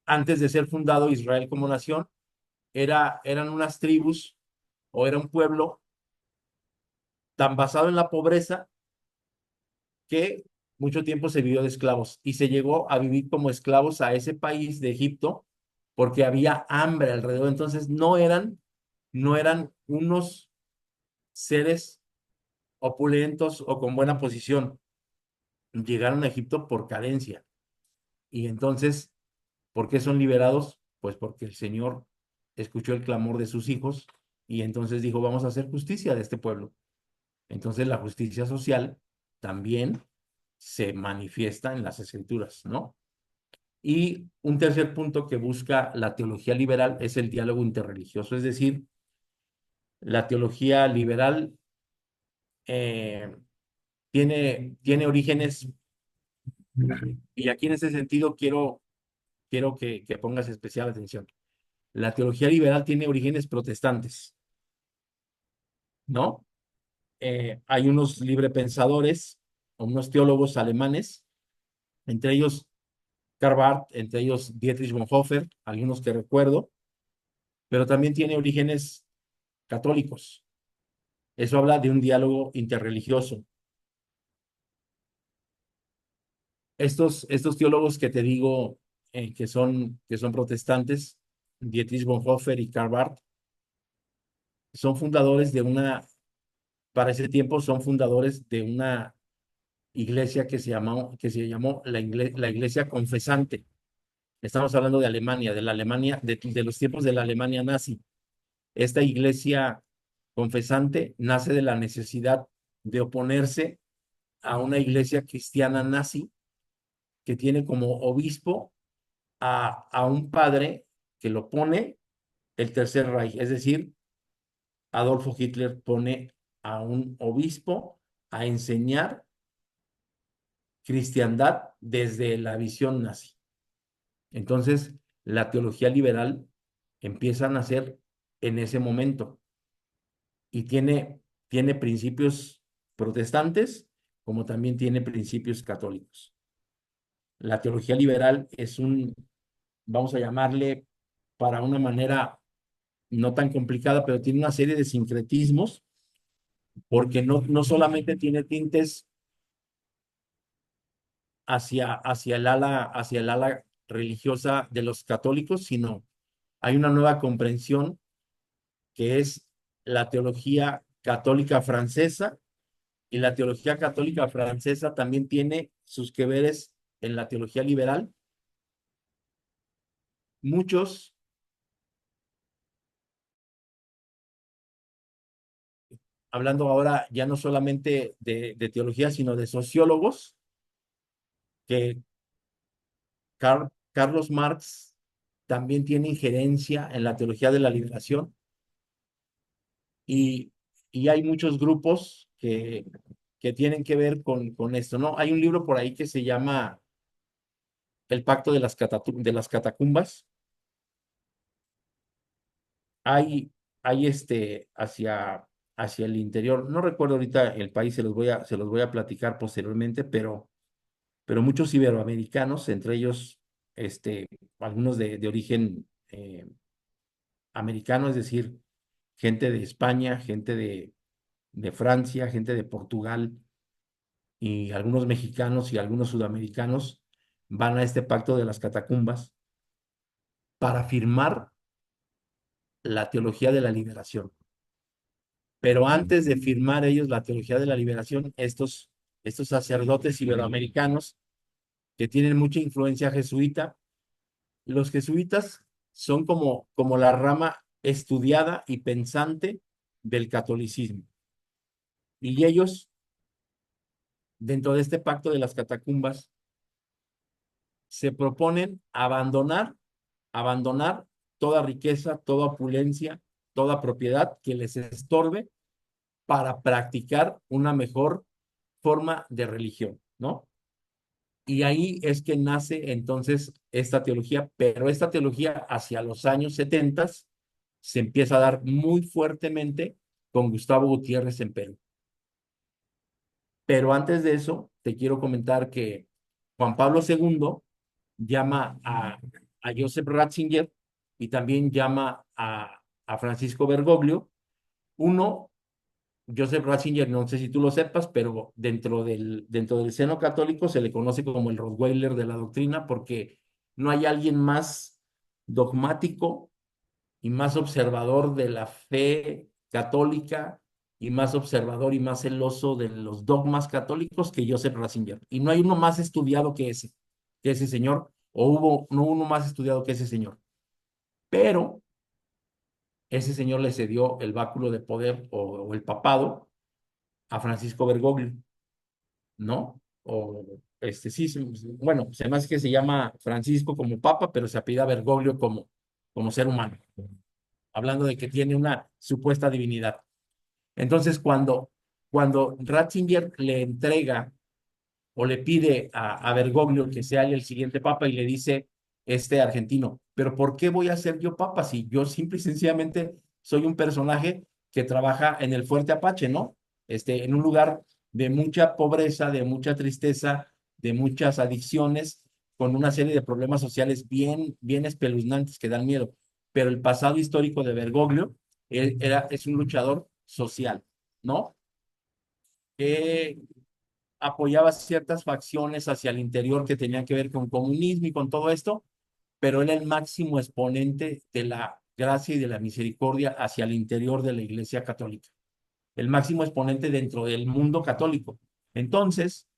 antes de ser fundado Israel como nación, eran unas tribus o era un pueblo tan basado en la pobreza que mucho tiempo se vivió de esclavos y se llegó a vivir como esclavos a ese país de Egipto porque había hambre alrededor. Entonces no eran unos seres opulentos o con buena posición. Llegaron a Egipto por carencia. Y entonces, ¿por qué son liberados? Pues porque el Señor escuchó el clamor de sus hijos y entonces dijo, vamos a hacer justicia de este pueblo. Entonces la justicia social también se manifiesta en las escrituras, ¿no? Y un tercer punto que busca la teología liberal es el diálogo interreligioso, es decir, la teología liberal eh, tiene orígenes, y aquí en ese sentido quiero que pongas especial atención. La teología liberal tiene orígenes protestantes, ¿no? Hay unos librepensadores, o unos teólogos alemanes, entre ellos Karl Barth, entre ellos Dietrich Bonhoeffer, algunos que recuerdo, pero también tiene orígenes católicos. Eso habla de un diálogo interreligioso. Estos teólogos que te digo que son protestantes, Dietrich Bonhoeffer y Karl Barth, son fundadores para ese tiempo son fundadores de una iglesia que se llamó la Iglesia Confesante. Estamos hablando de Alemania, de la Alemania, de los tiempos de la Alemania nazi. Esta iglesia confesante nace de la necesidad de oponerse a una iglesia cristiana nazi que tiene como obispo a un padre que lo pone el Tercer Reich, es decir, Adolfo Hitler pone a un obispo a enseñar cristiandad desde la visión nazi. Entonces, la teología liberal empieza a nacer en ese momento y tiene principios protestantes como también tiene principios católicos. La teología liberal vamos a llamarle para una manera no tan complicada, pero tiene una serie de sincretismos porque no solamente tiene tintes hacia el ala religiosa de los católicos, sino hay una nueva comprensión que es la teología católica francesa, y la teología católica francesa también tiene sus que veres en la teología liberal. Muchos, hablando ahora ya no solamente de teología, sino de sociólogos, que Carlos Marx también tiene injerencia en la teología de la liberación, y, y hay muchos grupos que tienen que ver con esto, ¿no? Hay un libro por ahí que se llama El Pacto de las Catacumbas. Hay hacia el interior, no recuerdo ahorita el país, se los voy a platicar posteriormente, pero muchos iberoamericanos, entre ellos algunos de origen americano, es decir, gente de España, gente de Francia, gente de Portugal y algunos mexicanos y algunos sudamericanos van a este pacto de las catacumbas para firmar la teología de la liberación. Pero antes de firmar ellos la teología de la liberación, estos sacerdotes iberoamericanos que tienen mucha influencia jesuita, los jesuitas son como la rama estudiada y pensante del catolicismo. Y ellos, dentro de este pacto de las catacumbas, se proponen abandonar toda riqueza, toda opulencia, toda propiedad que les estorbe para practicar una mejor forma de religión, ¿no? Y ahí es que nace entonces esta teología, pero esta teología hacia los años 70 se empieza a dar muy fuertemente con Gustavo Gutiérrez en Perú. Pero antes de eso, te quiero comentar que Juan Pablo II llama a Joseph Ratzinger y también llama a Francisco Bergoglio. Uno, Joseph Ratzinger, no sé si tú lo sepas, pero dentro del seno católico se le conoce como el Rottweiler de la doctrina porque no hay alguien más dogmático y más observador de la fe católica y más observador y más celoso de los dogmas católicos que Joseph Ratzinger. Y no hay uno más estudiado que ese señor, o hubo no uno más estudiado que ese señor. Pero ese señor le cedió el báculo de poder o el papado a Francisco Bergoglio, ¿no? O sí, bueno, se me hace que se llama Francisco como papa, pero se apellida Bergoglio como ser humano, hablando de que tiene una supuesta divinidad. Entonces, cuando Ratzinger le entrega o le pide a Bergoglio que sea el siguiente papa y le dice este argentino, pero ¿por qué voy a ser yo papa si yo simple y sencillamente soy un personaje que trabaja en el Fuerte Apache, ¿no? En un lugar de mucha pobreza, de mucha tristeza, de muchas adicciones, con una serie de problemas sociales bien espeluznantes que dan miedo. Pero el pasado histórico de Bergoglio es un luchador social, ¿no? Que apoyaba ciertas facciones hacia el interior que tenían que ver con comunismo y con todo esto, pero era el máximo exponente de la gracia y de la misericordia hacia el interior de la Iglesia Católica, el máximo exponente dentro del mundo católico. Entonces,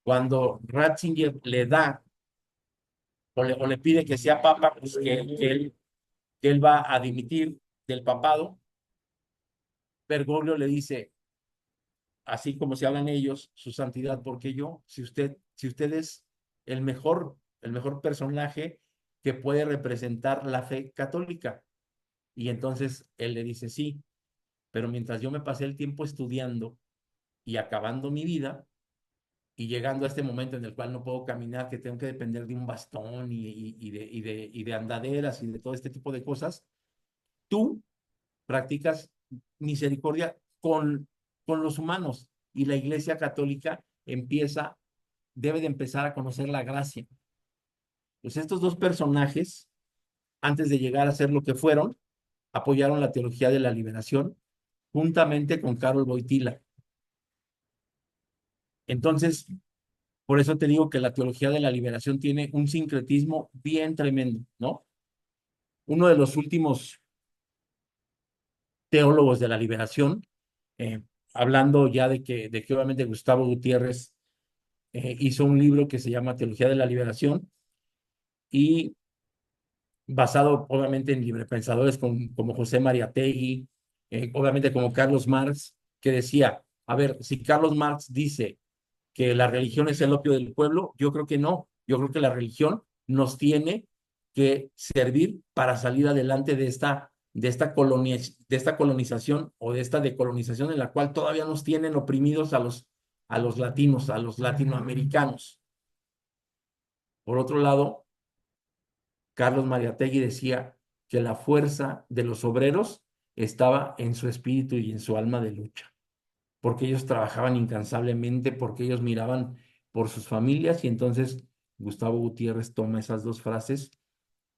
cuando Ratzinger le da o le pide que sea papa, pues que él va a dimitir del papado, Bergoglio le dice, así como se hablan ellos, su santidad, porque yo, si usted es el mejor personaje que puede representar la fe católica. Y entonces él le dice, sí, pero mientras yo me pasé el tiempo estudiando y acabando mi vida y llegando a este momento en el cual no puedo caminar, que tengo que depender de un bastón y de andaderas y de todo este tipo de cosas, tú practicas misericordia con los humanos y la Iglesia Católica debe de empezar a conocer la gracia. Pues estos dos personajes, antes de llegar a ser lo que fueron, apoyaron la teología de la liberación juntamente con Karol Wojtyla. Entonces, por eso te digo que la teología de la liberación tiene un sincretismo bien tremendo, ¿no? Uno de los últimos teólogos de la liberación, eh, hablando ya de que obviamente Gustavo Gutiérrez hizo un libro que se llama Teología de la Liberación y basado obviamente en librepensadores como José Mariátegui, obviamente como Carlos Marx, que decía, a ver, si Carlos Marx dice que la religión es el opio del pueblo, yo creo que no, yo creo que la religión nos tiene que servir para salir adelante de esta colonización o de esta decolonización en la cual todavía nos tienen oprimidos a los latinos, a los latinoamericanos. Por otro lado, Carlos Mariátegui decía que la fuerza de los obreros estaba en su espíritu y en su alma de lucha, porque ellos trabajaban incansablemente, porque ellos miraban por sus familias y entonces Gustavo Gutiérrez toma esas dos frases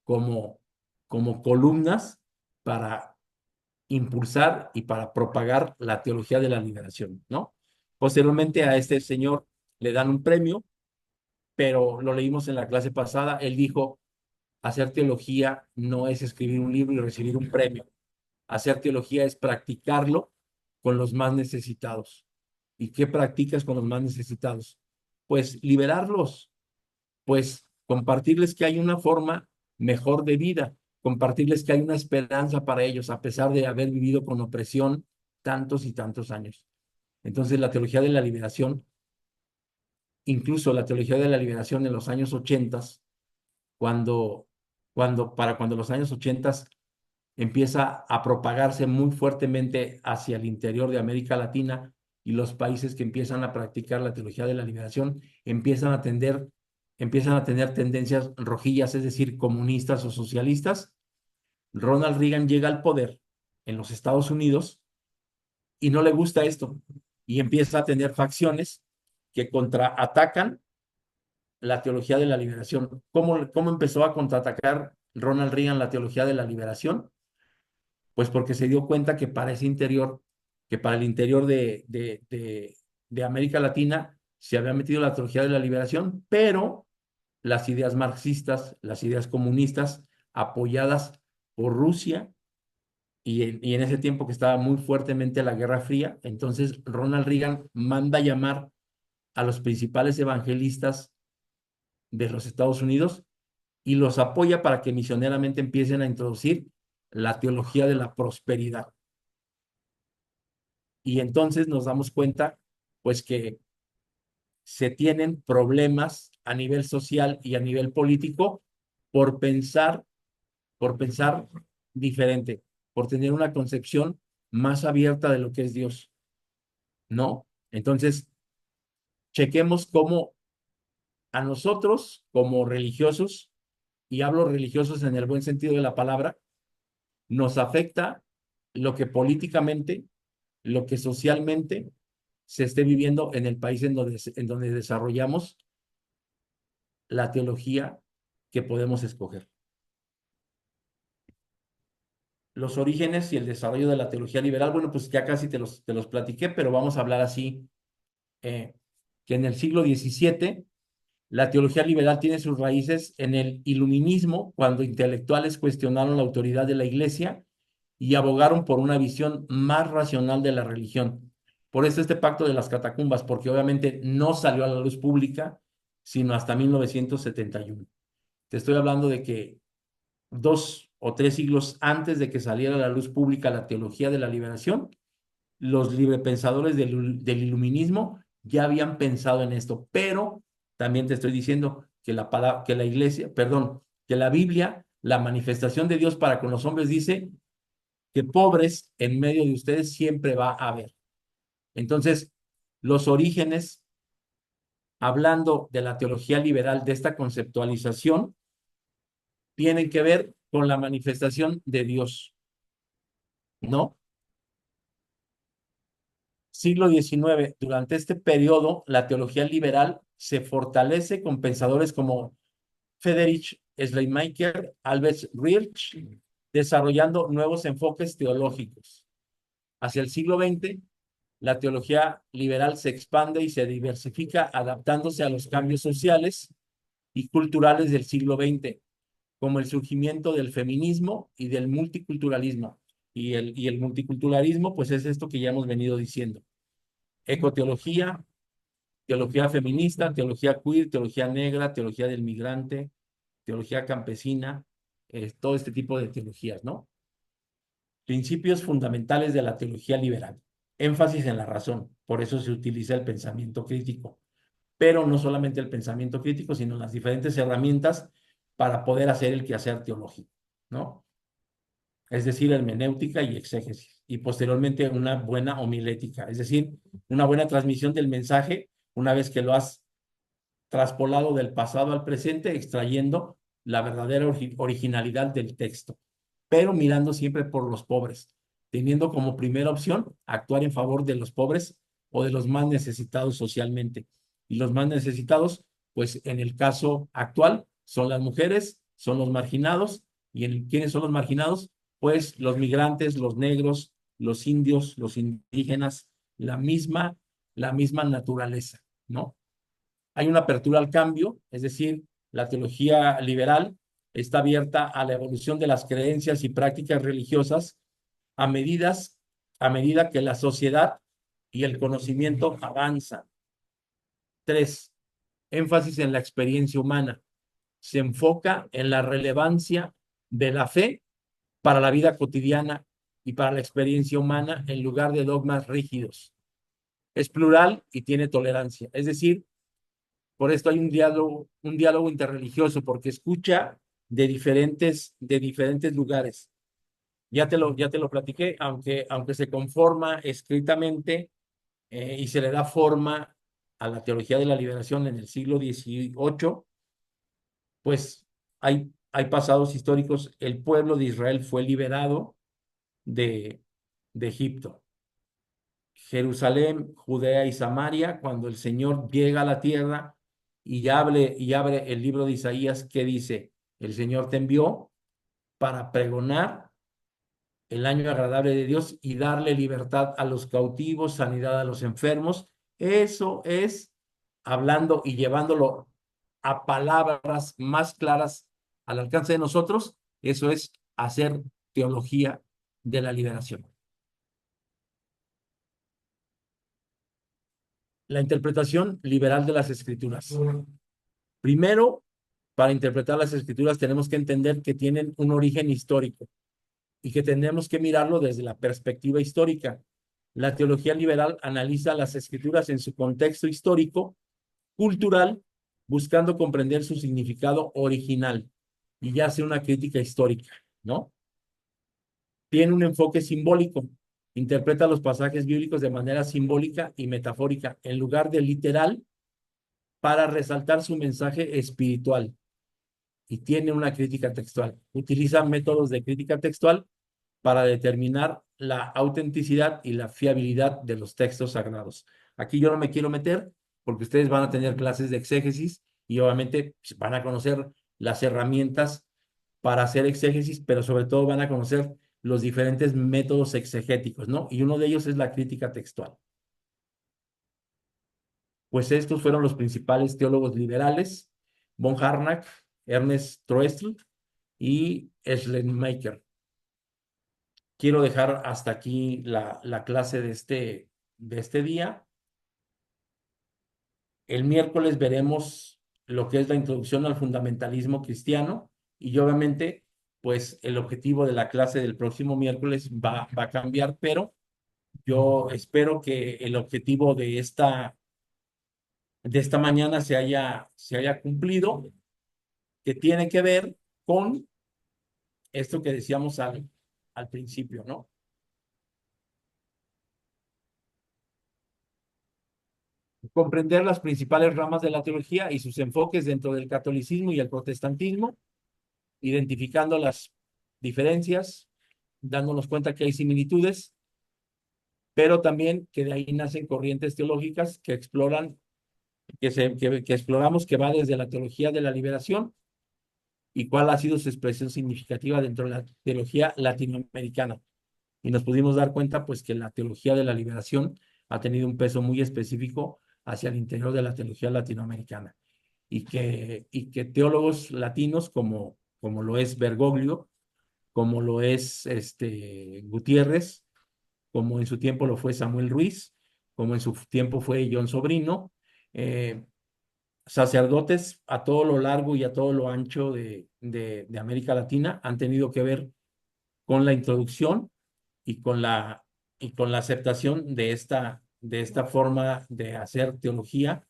como, como columnas para impulsar y para propagar la teología de la liberación, ¿no? Posteriormente a este señor le dan un premio, pero lo leímos en la clase pasada, él dijo, hacer teología no es escribir un libro y recibir un premio. Hacer teología es practicarlo con los más necesitados. ¿Y qué practicas con los más necesitados? Pues liberarlos, pues compartirles que hay una forma mejor de vida, compartirles que hay una esperanza para ellos a pesar de haber vivido con opresión tantos y tantos años. Entonces la teología de la liberación incluso la teología de la liberación en los años 80, cuando, cuando los años 80 empieza a propagarse muy fuertemente hacia el interior de América Latina y los países que empiezan a practicar la teología de la liberación empiezan a tener tendencias rojillas, es decir, comunistas o socialistas. Ronald Reagan llega al poder en los Estados Unidos y no le gusta esto y empieza a tener facciones que contraatacan la teología de la liberación. ¿Cómo empezó a contraatacar Ronald Reagan la teología de la liberación? Pues porque se dio cuenta que para ese interior, que para el interior de América Latina se había metido la teología de la liberación, pero las ideas marxistas, las ideas comunistas, apoyadas por Rusia, y en ese tiempo que estaba muy fuertemente la Guerra Fría, entonces Ronald Reagan manda llamar a los principales evangelistas de los Estados Unidos y los apoya para que misioneramente empiecen a introducir la teología de la prosperidad. Y entonces nos damos cuenta, pues, que se tienen problemas a nivel social y a nivel político por pensar, por pensar diferente, por tener una concepción más abierta de lo que es Dios, ¿no? Entonces, chequemos cómo a nosotros, como religiosos, y hablo religiosos en el buen sentido de la palabra, nos afecta lo que políticamente, lo que socialmente se esté viviendo en el país en donde desarrollamos la teología que podemos escoger. Los orígenes y el desarrollo de la teología liberal, bueno, pues ya casi te los platiqué, pero vamos a hablar así, eh, que en el siglo XVII la teología liberal tiene sus raíces en el iluminismo, cuando intelectuales cuestionaron la autoridad de la Iglesia y abogaron por una visión más racional de la religión. Por eso este pacto de las catacumbas, porque obviamente no salió a la luz pública, sino hasta 1971. Te estoy hablando de que 2 o 3 siglos antes de que saliera a la luz pública la teología de la liberación, los librepensadores del iluminismo ya habían pensado en esto, pero también te estoy diciendo que la iglesia, perdón, que la Biblia, la manifestación de Dios para con los hombres dice que pobres en medio de ustedes siempre va a haber. Entonces, los orígenes, hablando de la teología liberal, de esta conceptualización, tienen que ver con la manifestación de Dios, ¿no? Siglo XIX, durante este periodo, la teología liberal se fortalece con pensadores como Friedrich Schleiermacher, Albert Rich, desarrollando nuevos enfoques teológicos. Hacia el siglo XX, la teología liberal se expande y se diversifica, adaptándose a los cambios sociales y culturales del siglo XX, como el surgimiento del feminismo y del multiculturalismo. Y el multiculturalismo, pues es esto que ya hemos venido diciendo. Ecoteología, teología feminista, teología queer, teología negra, teología del migrante, teología campesina, todo este tipo de teologías, ¿no? Principios fundamentales de la teología liberal. Énfasis en la razón, por eso se utiliza el pensamiento crítico, pero no solamente el pensamiento crítico, sino las diferentes herramientas para poder hacer el quehacer teológico, ¿no? Es decir, hermenéutica y exégesis, y posteriormente una buena homilética, es decir, una buena transmisión del mensaje una vez que lo has traspolado del pasado al presente, extrayendo la verdadera originalidad del texto, pero mirando siempre por los pobres, teniendo como primera opción actuar en favor de los pobres o de los más necesitados socialmente. Y los más necesitados, pues en el caso actual, son las mujeres, son los marginados. ¿Quiénes son los marginados? Pues los migrantes, los negros, los indios, los indígenas, la misma naturaleza, ¿no? Hay una apertura al cambio, es decir, la teología liberal está abierta a la evolución de las creencias y prácticas religiosas a, medidas, a medida que la sociedad y el conocimiento avanzan. 3. Énfasis en la experiencia humana. Se enfoca en la relevancia de la fe para la vida cotidiana y para la experiencia humana en lugar de dogmas rígidos. Es plural y tiene tolerancia, es decir, por esto hay un diálogo interreligioso, porque escucha de diferentes lugares. Ya te lo platiqué, aunque se conforma escritamente y se le da forma a la teología de la liberación en el siglo XVIII, pues hay pasados históricos. El pueblo de Israel fue liberado de, de Egipto. Jerusalén, Judea y Samaria, cuando el Señor llega a la tierra y abre el libro de Isaías, que dice, el Señor te envió para pregonar el año agradable de Dios y darle libertad a los cautivos, sanidad a los enfermos. Eso es hablando y llevándolo a palabras más claras al alcance de nosotros. Eso es hacer teología de la liberación. La interpretación liberal de las escrituras. Primero, para interpretar las escrituras tenemos que entender que tienen un origen histórico y que tenemos que mirarlo desde la perspectiva histórica. La teología liberal analiza las escrituras en su contexto histórico, cultural, buscando comprender su significado original y ya hace una crítica histórica, ¿no? Tiene un enfoque simbólico, interpreta los pasajes bíblicos de manera simbólica y metafórica en lugar de literal para resaltar su mensaje espiritual y tiene una crítica textual. Utiliza métodos de crítica textual para determinar la autenticidad y la fiabilidad de los textos sagrados. Aquí yo no me quiero meter porque ustedes van a tener clases de exégesis y obviamente pues, van a conocer las herramientas para hacer exégesis, pero sobre todo van a conocer los diferentes métodos exegéticos, ¿no? Y uno de ellos es la crítica textual. Pues estos fueron los principales teólogos liberales, von Harnack, Ernest Troestl y Schleiermacher. Quiero dejar hasta aquí la clase de este día. El miércoles veremos lo que es la introducción al fundamentalismo cristiano y obviamente, pues el objetivo de la clase del próximo miércoles va a cambiar, pero yo espero que el objetivo de esta mañana se haya cumplido, que tiene que ver con esto que decíamos al principio, ¿no? Comprender las principales ramas de la teología y sus enfoques dentro del catolicismo y el protestantismo, identificando las diferencias, dándonos cuenta que hay similitudes, pero también que de ahí nacen corrientes teológicas que exploran, que exploramos, que va desde la teología de la liberación y cuál ha sido su expresión significativa dentro de la teología latinoamericana. Y nos pudimos dar cuenta, pues, que la teología de la liberación ha tenido un peso muy específico hacia el interior de la teología latinoamericana. Y que teólogos latinos como lo es Bergoglio, como lo es Gutiérrez, como en su tiempo lo fue Samuel Ruiz, como en su tiempo fue John Sobrino, eh, sacerdotes a todo lo largo y a todo lo ancho de América Latina han tenido que ver con la introducción y y con la aceptación de esta forma de hacer teología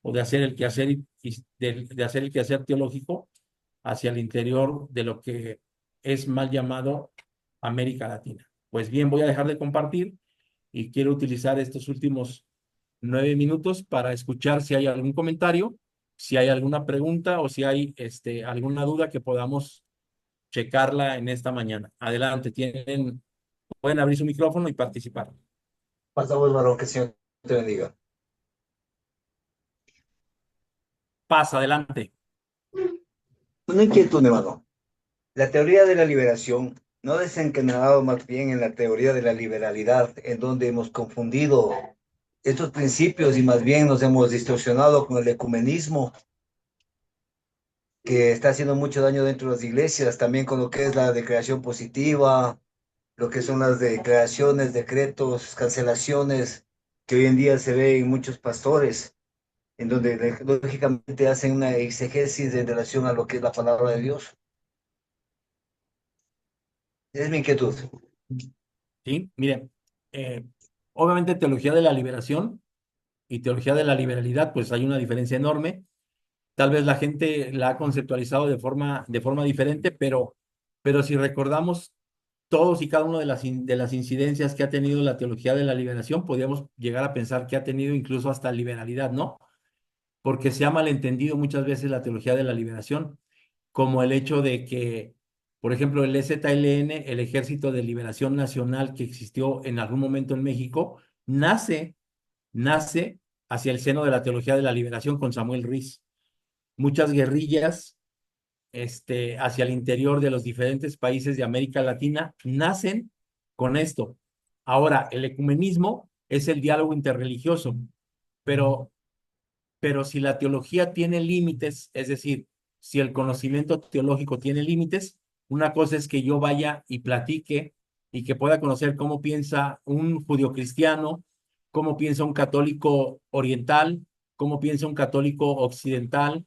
o de hacer el quehacer, de hacer el quehacer teológico hacia el interior de lo que es mal llamado América Latina. Pues bien, voy a dejar de compartir y quiero utilizar estos últimos 9 minutos para escuchar si hay algún comentario, si hay alguna pregunta o si hay alguna duda que podamos checarla en esta mañana. Adelante, pueden abrir su micrófono y participar. Pasa vos, varón, que el Señor te bendiga. Pasa, adelante. Una inquietud, hermano. La teoría de la liberación no ha desencadenado más bien en la teoría de la liberalidad, en donde hemos confundido estos principios y más bien nos hemos distorsionado con el ecumenismo, que está haciendo mucho daño dentro de las iglesias, también con lo que es la declaración positiva, lo que son las declaraciones, decretos, cancelaciones, que hoy en día se ve en muchos pastores, en donde lógicamente hacen una exegesis en relación a lo que es la palabra de Dios. Es mi inquietud. Sí, miren, obviamente teología de la liberación y teología de la liberalidad, pues hay una diferencia enorme. Tal vez la gente la ha conceptualizado de forma diferente, pero si recordamos todos y cada una de de las incidencias que ha tenido la teología de la liberación, podríamos llegar a pensar que ha tenido incluso hasta liberalidad, ¿no? Porque se ha malentendido muchas veces la teología de la liberación, como el hecho de que, por ejemplo, el EZLN, el Ejército de Liberación Nacional que existió en algún momento en México, nace hacia el seno de la teología de la liberación con Samuel Ruiz. Muchas guerrillas hacia el interior de los diferentes países de América Latina nacen con esto. Ahora, el ecumenismo es el diálogo interreligioso, pero si la teología tiene límites, es decir, si el conocimiento teológico tiene límites, una cosa es que yo vaya y platique y que pueda conocer cómo piensa un judío cristiano, cómo piensa un católico oriental, cómo piensa un católico occidental,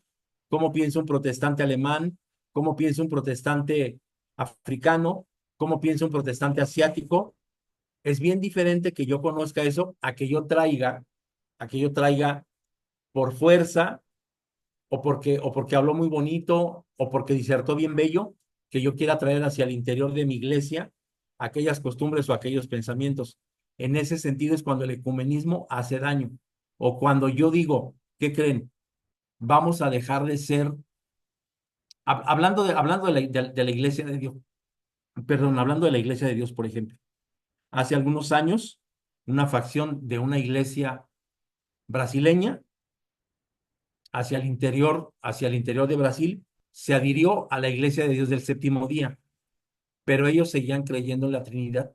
cómo piensa un protestante alemán, cómo piensa un protestante africano, cómo piensa un protestante asiático. Es bien diferente que yo conozca eso a que yo traiga por fuerza o porque habló muy bonito o porque disertó bien bello, que yo quiera traer hacia el interior de mi iglesia aquellas costumbres o aquellos pensamientos. En ese sentido es cuando el ecumenismo hace daño. O cuando yo digo, ¿qué creen? Vamos a dejar de ser, hablando de la iglesia de Dios, perdón, hablando de la iglesia de Dios, por ejemplo. Hace algunos años, una facción de una iglesia brasileña hacia el interior de Brasil, se adhirió a la Iglesia de Dios del Séptimo Día, pero ellos seguían creyendo en la Trinidad.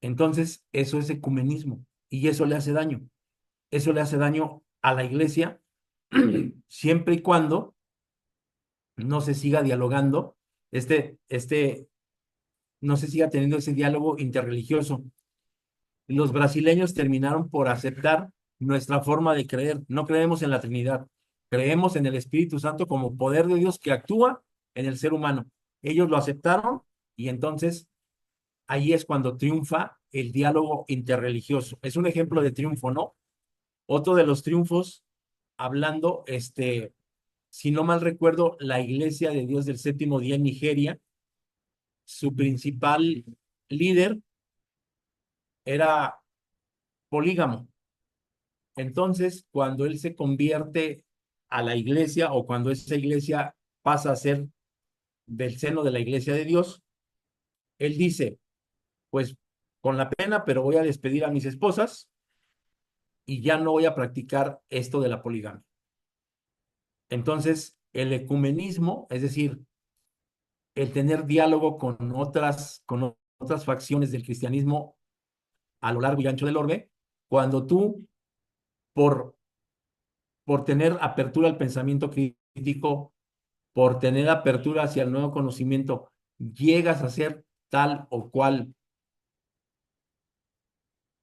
Entonces, eso es ecumenismo y eso le hace daño. Eso le hace daño a la Iglesia siempre y cuando no se siga dialogando, este, este, no se siga teniendo ese diálogo interreligioso. Los brasileños terminaron por aceptar nuestra forma de creer. No creemos en la Trinidad, creemos en el Espíritu Santo como poder de Dios que actúa en el ser humano. Ellos lo aceptaron y entonces ahí es cuando triunfa el diálogo interreligioso. Es un ejemplo de triunfo, ¿no? Otro de los triunfos, hablando, si no mal recuerdo, la Iglesia de Dios del Séptimo Día en Nigeria, su principal líder era polígamo. Entonces, cuando él se convierte a la iglesia o cuando esa iglesia pasa a ser del seno de la iglesia de Dios, él dice, pues con la pena, pero voy a despedir a mis esposas y ya no voy a practicar esto de la poligamia. Entonces, el ecumenismo, es decir, el tener diálogo con otras facciones del cristianismo a lo largo y ancho del orbe, cuando tú, por, por tener apertura al pensamiento crítico, por tener apertura hacia el nuevo conocimiento, llegas a ser tal o cual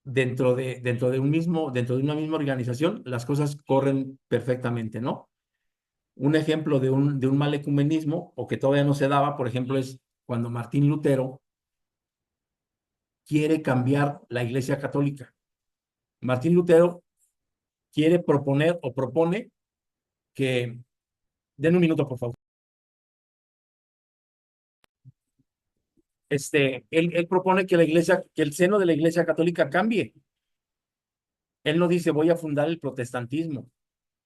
dentro de una misma organización, las cosas corren perfectamente, ¿no? Un ejemplo de un mal ecumenismo, o que todavía no se daba, por ejemplo, es cuando Martín Lutero quiere cambiar la Iglesia Católica. Martín Lutero quiere proponer o propone que, den un minuto, por favor. Él propone que que el seno de la Iglesia Católica cambie. Él no dice voy a fundar el protestantismo.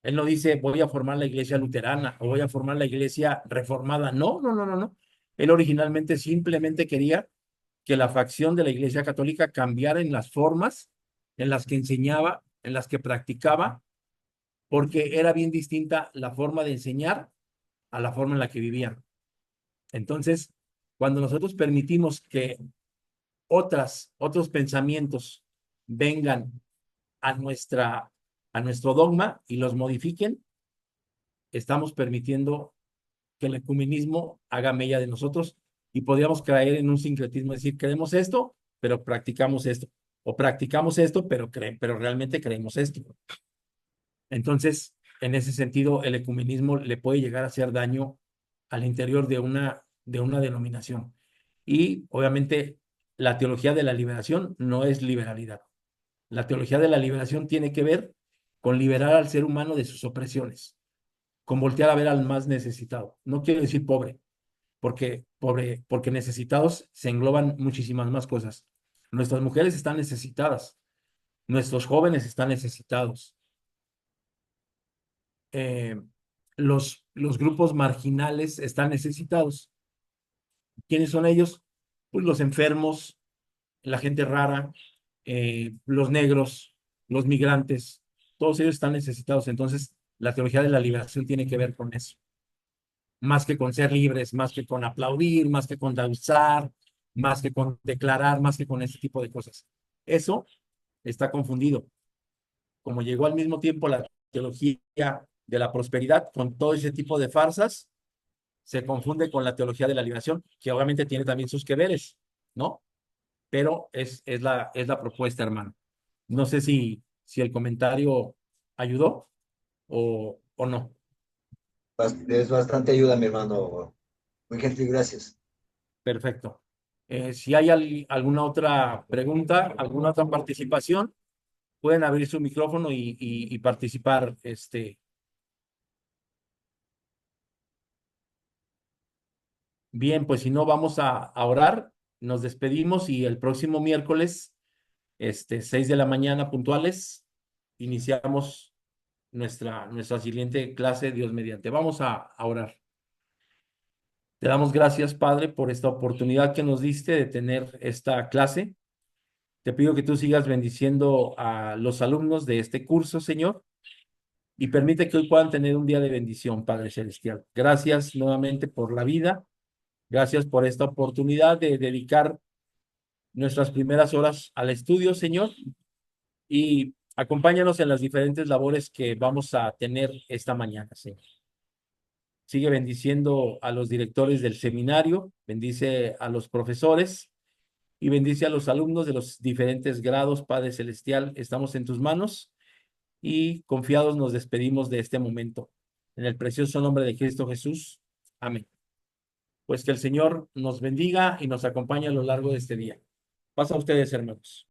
Él no dice voy a formar la iglesia luterana o voy a formar la iglesia reformada. No, no, no, no, no. Él originalmente simplemente quería que la facción de la iglesia católica cambiara en las formas en las que enseñaba, en las que practicaba, porque era bien distinta la forma de enseñar a la forma en la que vivían. Entonces, cuando nosotros permitimos que otros pensamientos vengan a a nuestro dogma y los modifiquen, estamos permitiendo que el ecumenismo haga mella de nosotros y podríamos caer en un sincretismo, es decir, creemos esto, pero practicamos esto, o practicamos esto, pero realmente creemos esto. Entonces, en ese sentido, el ecumenismo le puede llegar a hacer daño al interior de una denominación. Y obviamente la teología de la liberación no es liberalidad. La teología de la liberación tiene que ver con liberar al ser humano de sus opresiones, con voltear a ver al más necesitado. No quiero decir pobre, porque necesitados se engloban muchísimas más cosas. Nuestras mujeres están necesitadas, nuestros jóvenes están necesitados, eh, los grupos marginales están necesitados. ¿Quiénes son ellos? Pues los enfermos, la gente rara, los negros, los migrantes, todos ellos están necesitados. Entonces, la teología de la liberación tiene que ver con eso, más que con ser libres, más que con aplaudir, más que con danzar, más que con declarar, más que con ese tipo de cosas. Eso está confundido. Como llegó al mismo tiempo la teología de la prosperidad con todo ese tipo de farsas, se confunde con la teología de la liberación, que obviamente tiene también sus que veres, ¿no? Pero es la propuesta, hermano. No sé si el comentario ayudó o no. Es bastante ayuda, mi hermano. Muy gentil, gracias. Perfecto. Si hay alguna otra pregunta, alguna otra participación, pueden abrir su micrófono y participar. Bien, pues si no, vamos a orar, nos despedimos y el próximo miércoles, 6 de la mañana puntuales, iniciamos nuestra siguiente clase, Dios mediante. Vamos a orar. Te damos gracias, Padre, por esta oportunidad que nos diste de tener esta clase. Te pido que tú sigas bendiciendo a los alumnos de este curso, Señor, y permite que hoy puedan tener un día de bendición, Padre Celestial. Gracias nuevamente por la vida. Gracias por esta oportunidad de dedicar nuestras primeras horas al estudio, Señor, y acompáñanos en las diferentes labores que vamos a tener esta mañana, Señor. Sigue bendiciendo a los directores del seminario, bendice a los profesores y bendice a los alumnos de los diferentes grados, Padre Celestial. Estamos en tus manos y confiados nos despedimos de este momento. En el precioso nombre de Cristo Jesús. Amén. Pues que el Señor nos bendiga y nos acompañe a lo largo de este día. Pasa a ustedes, hermanos.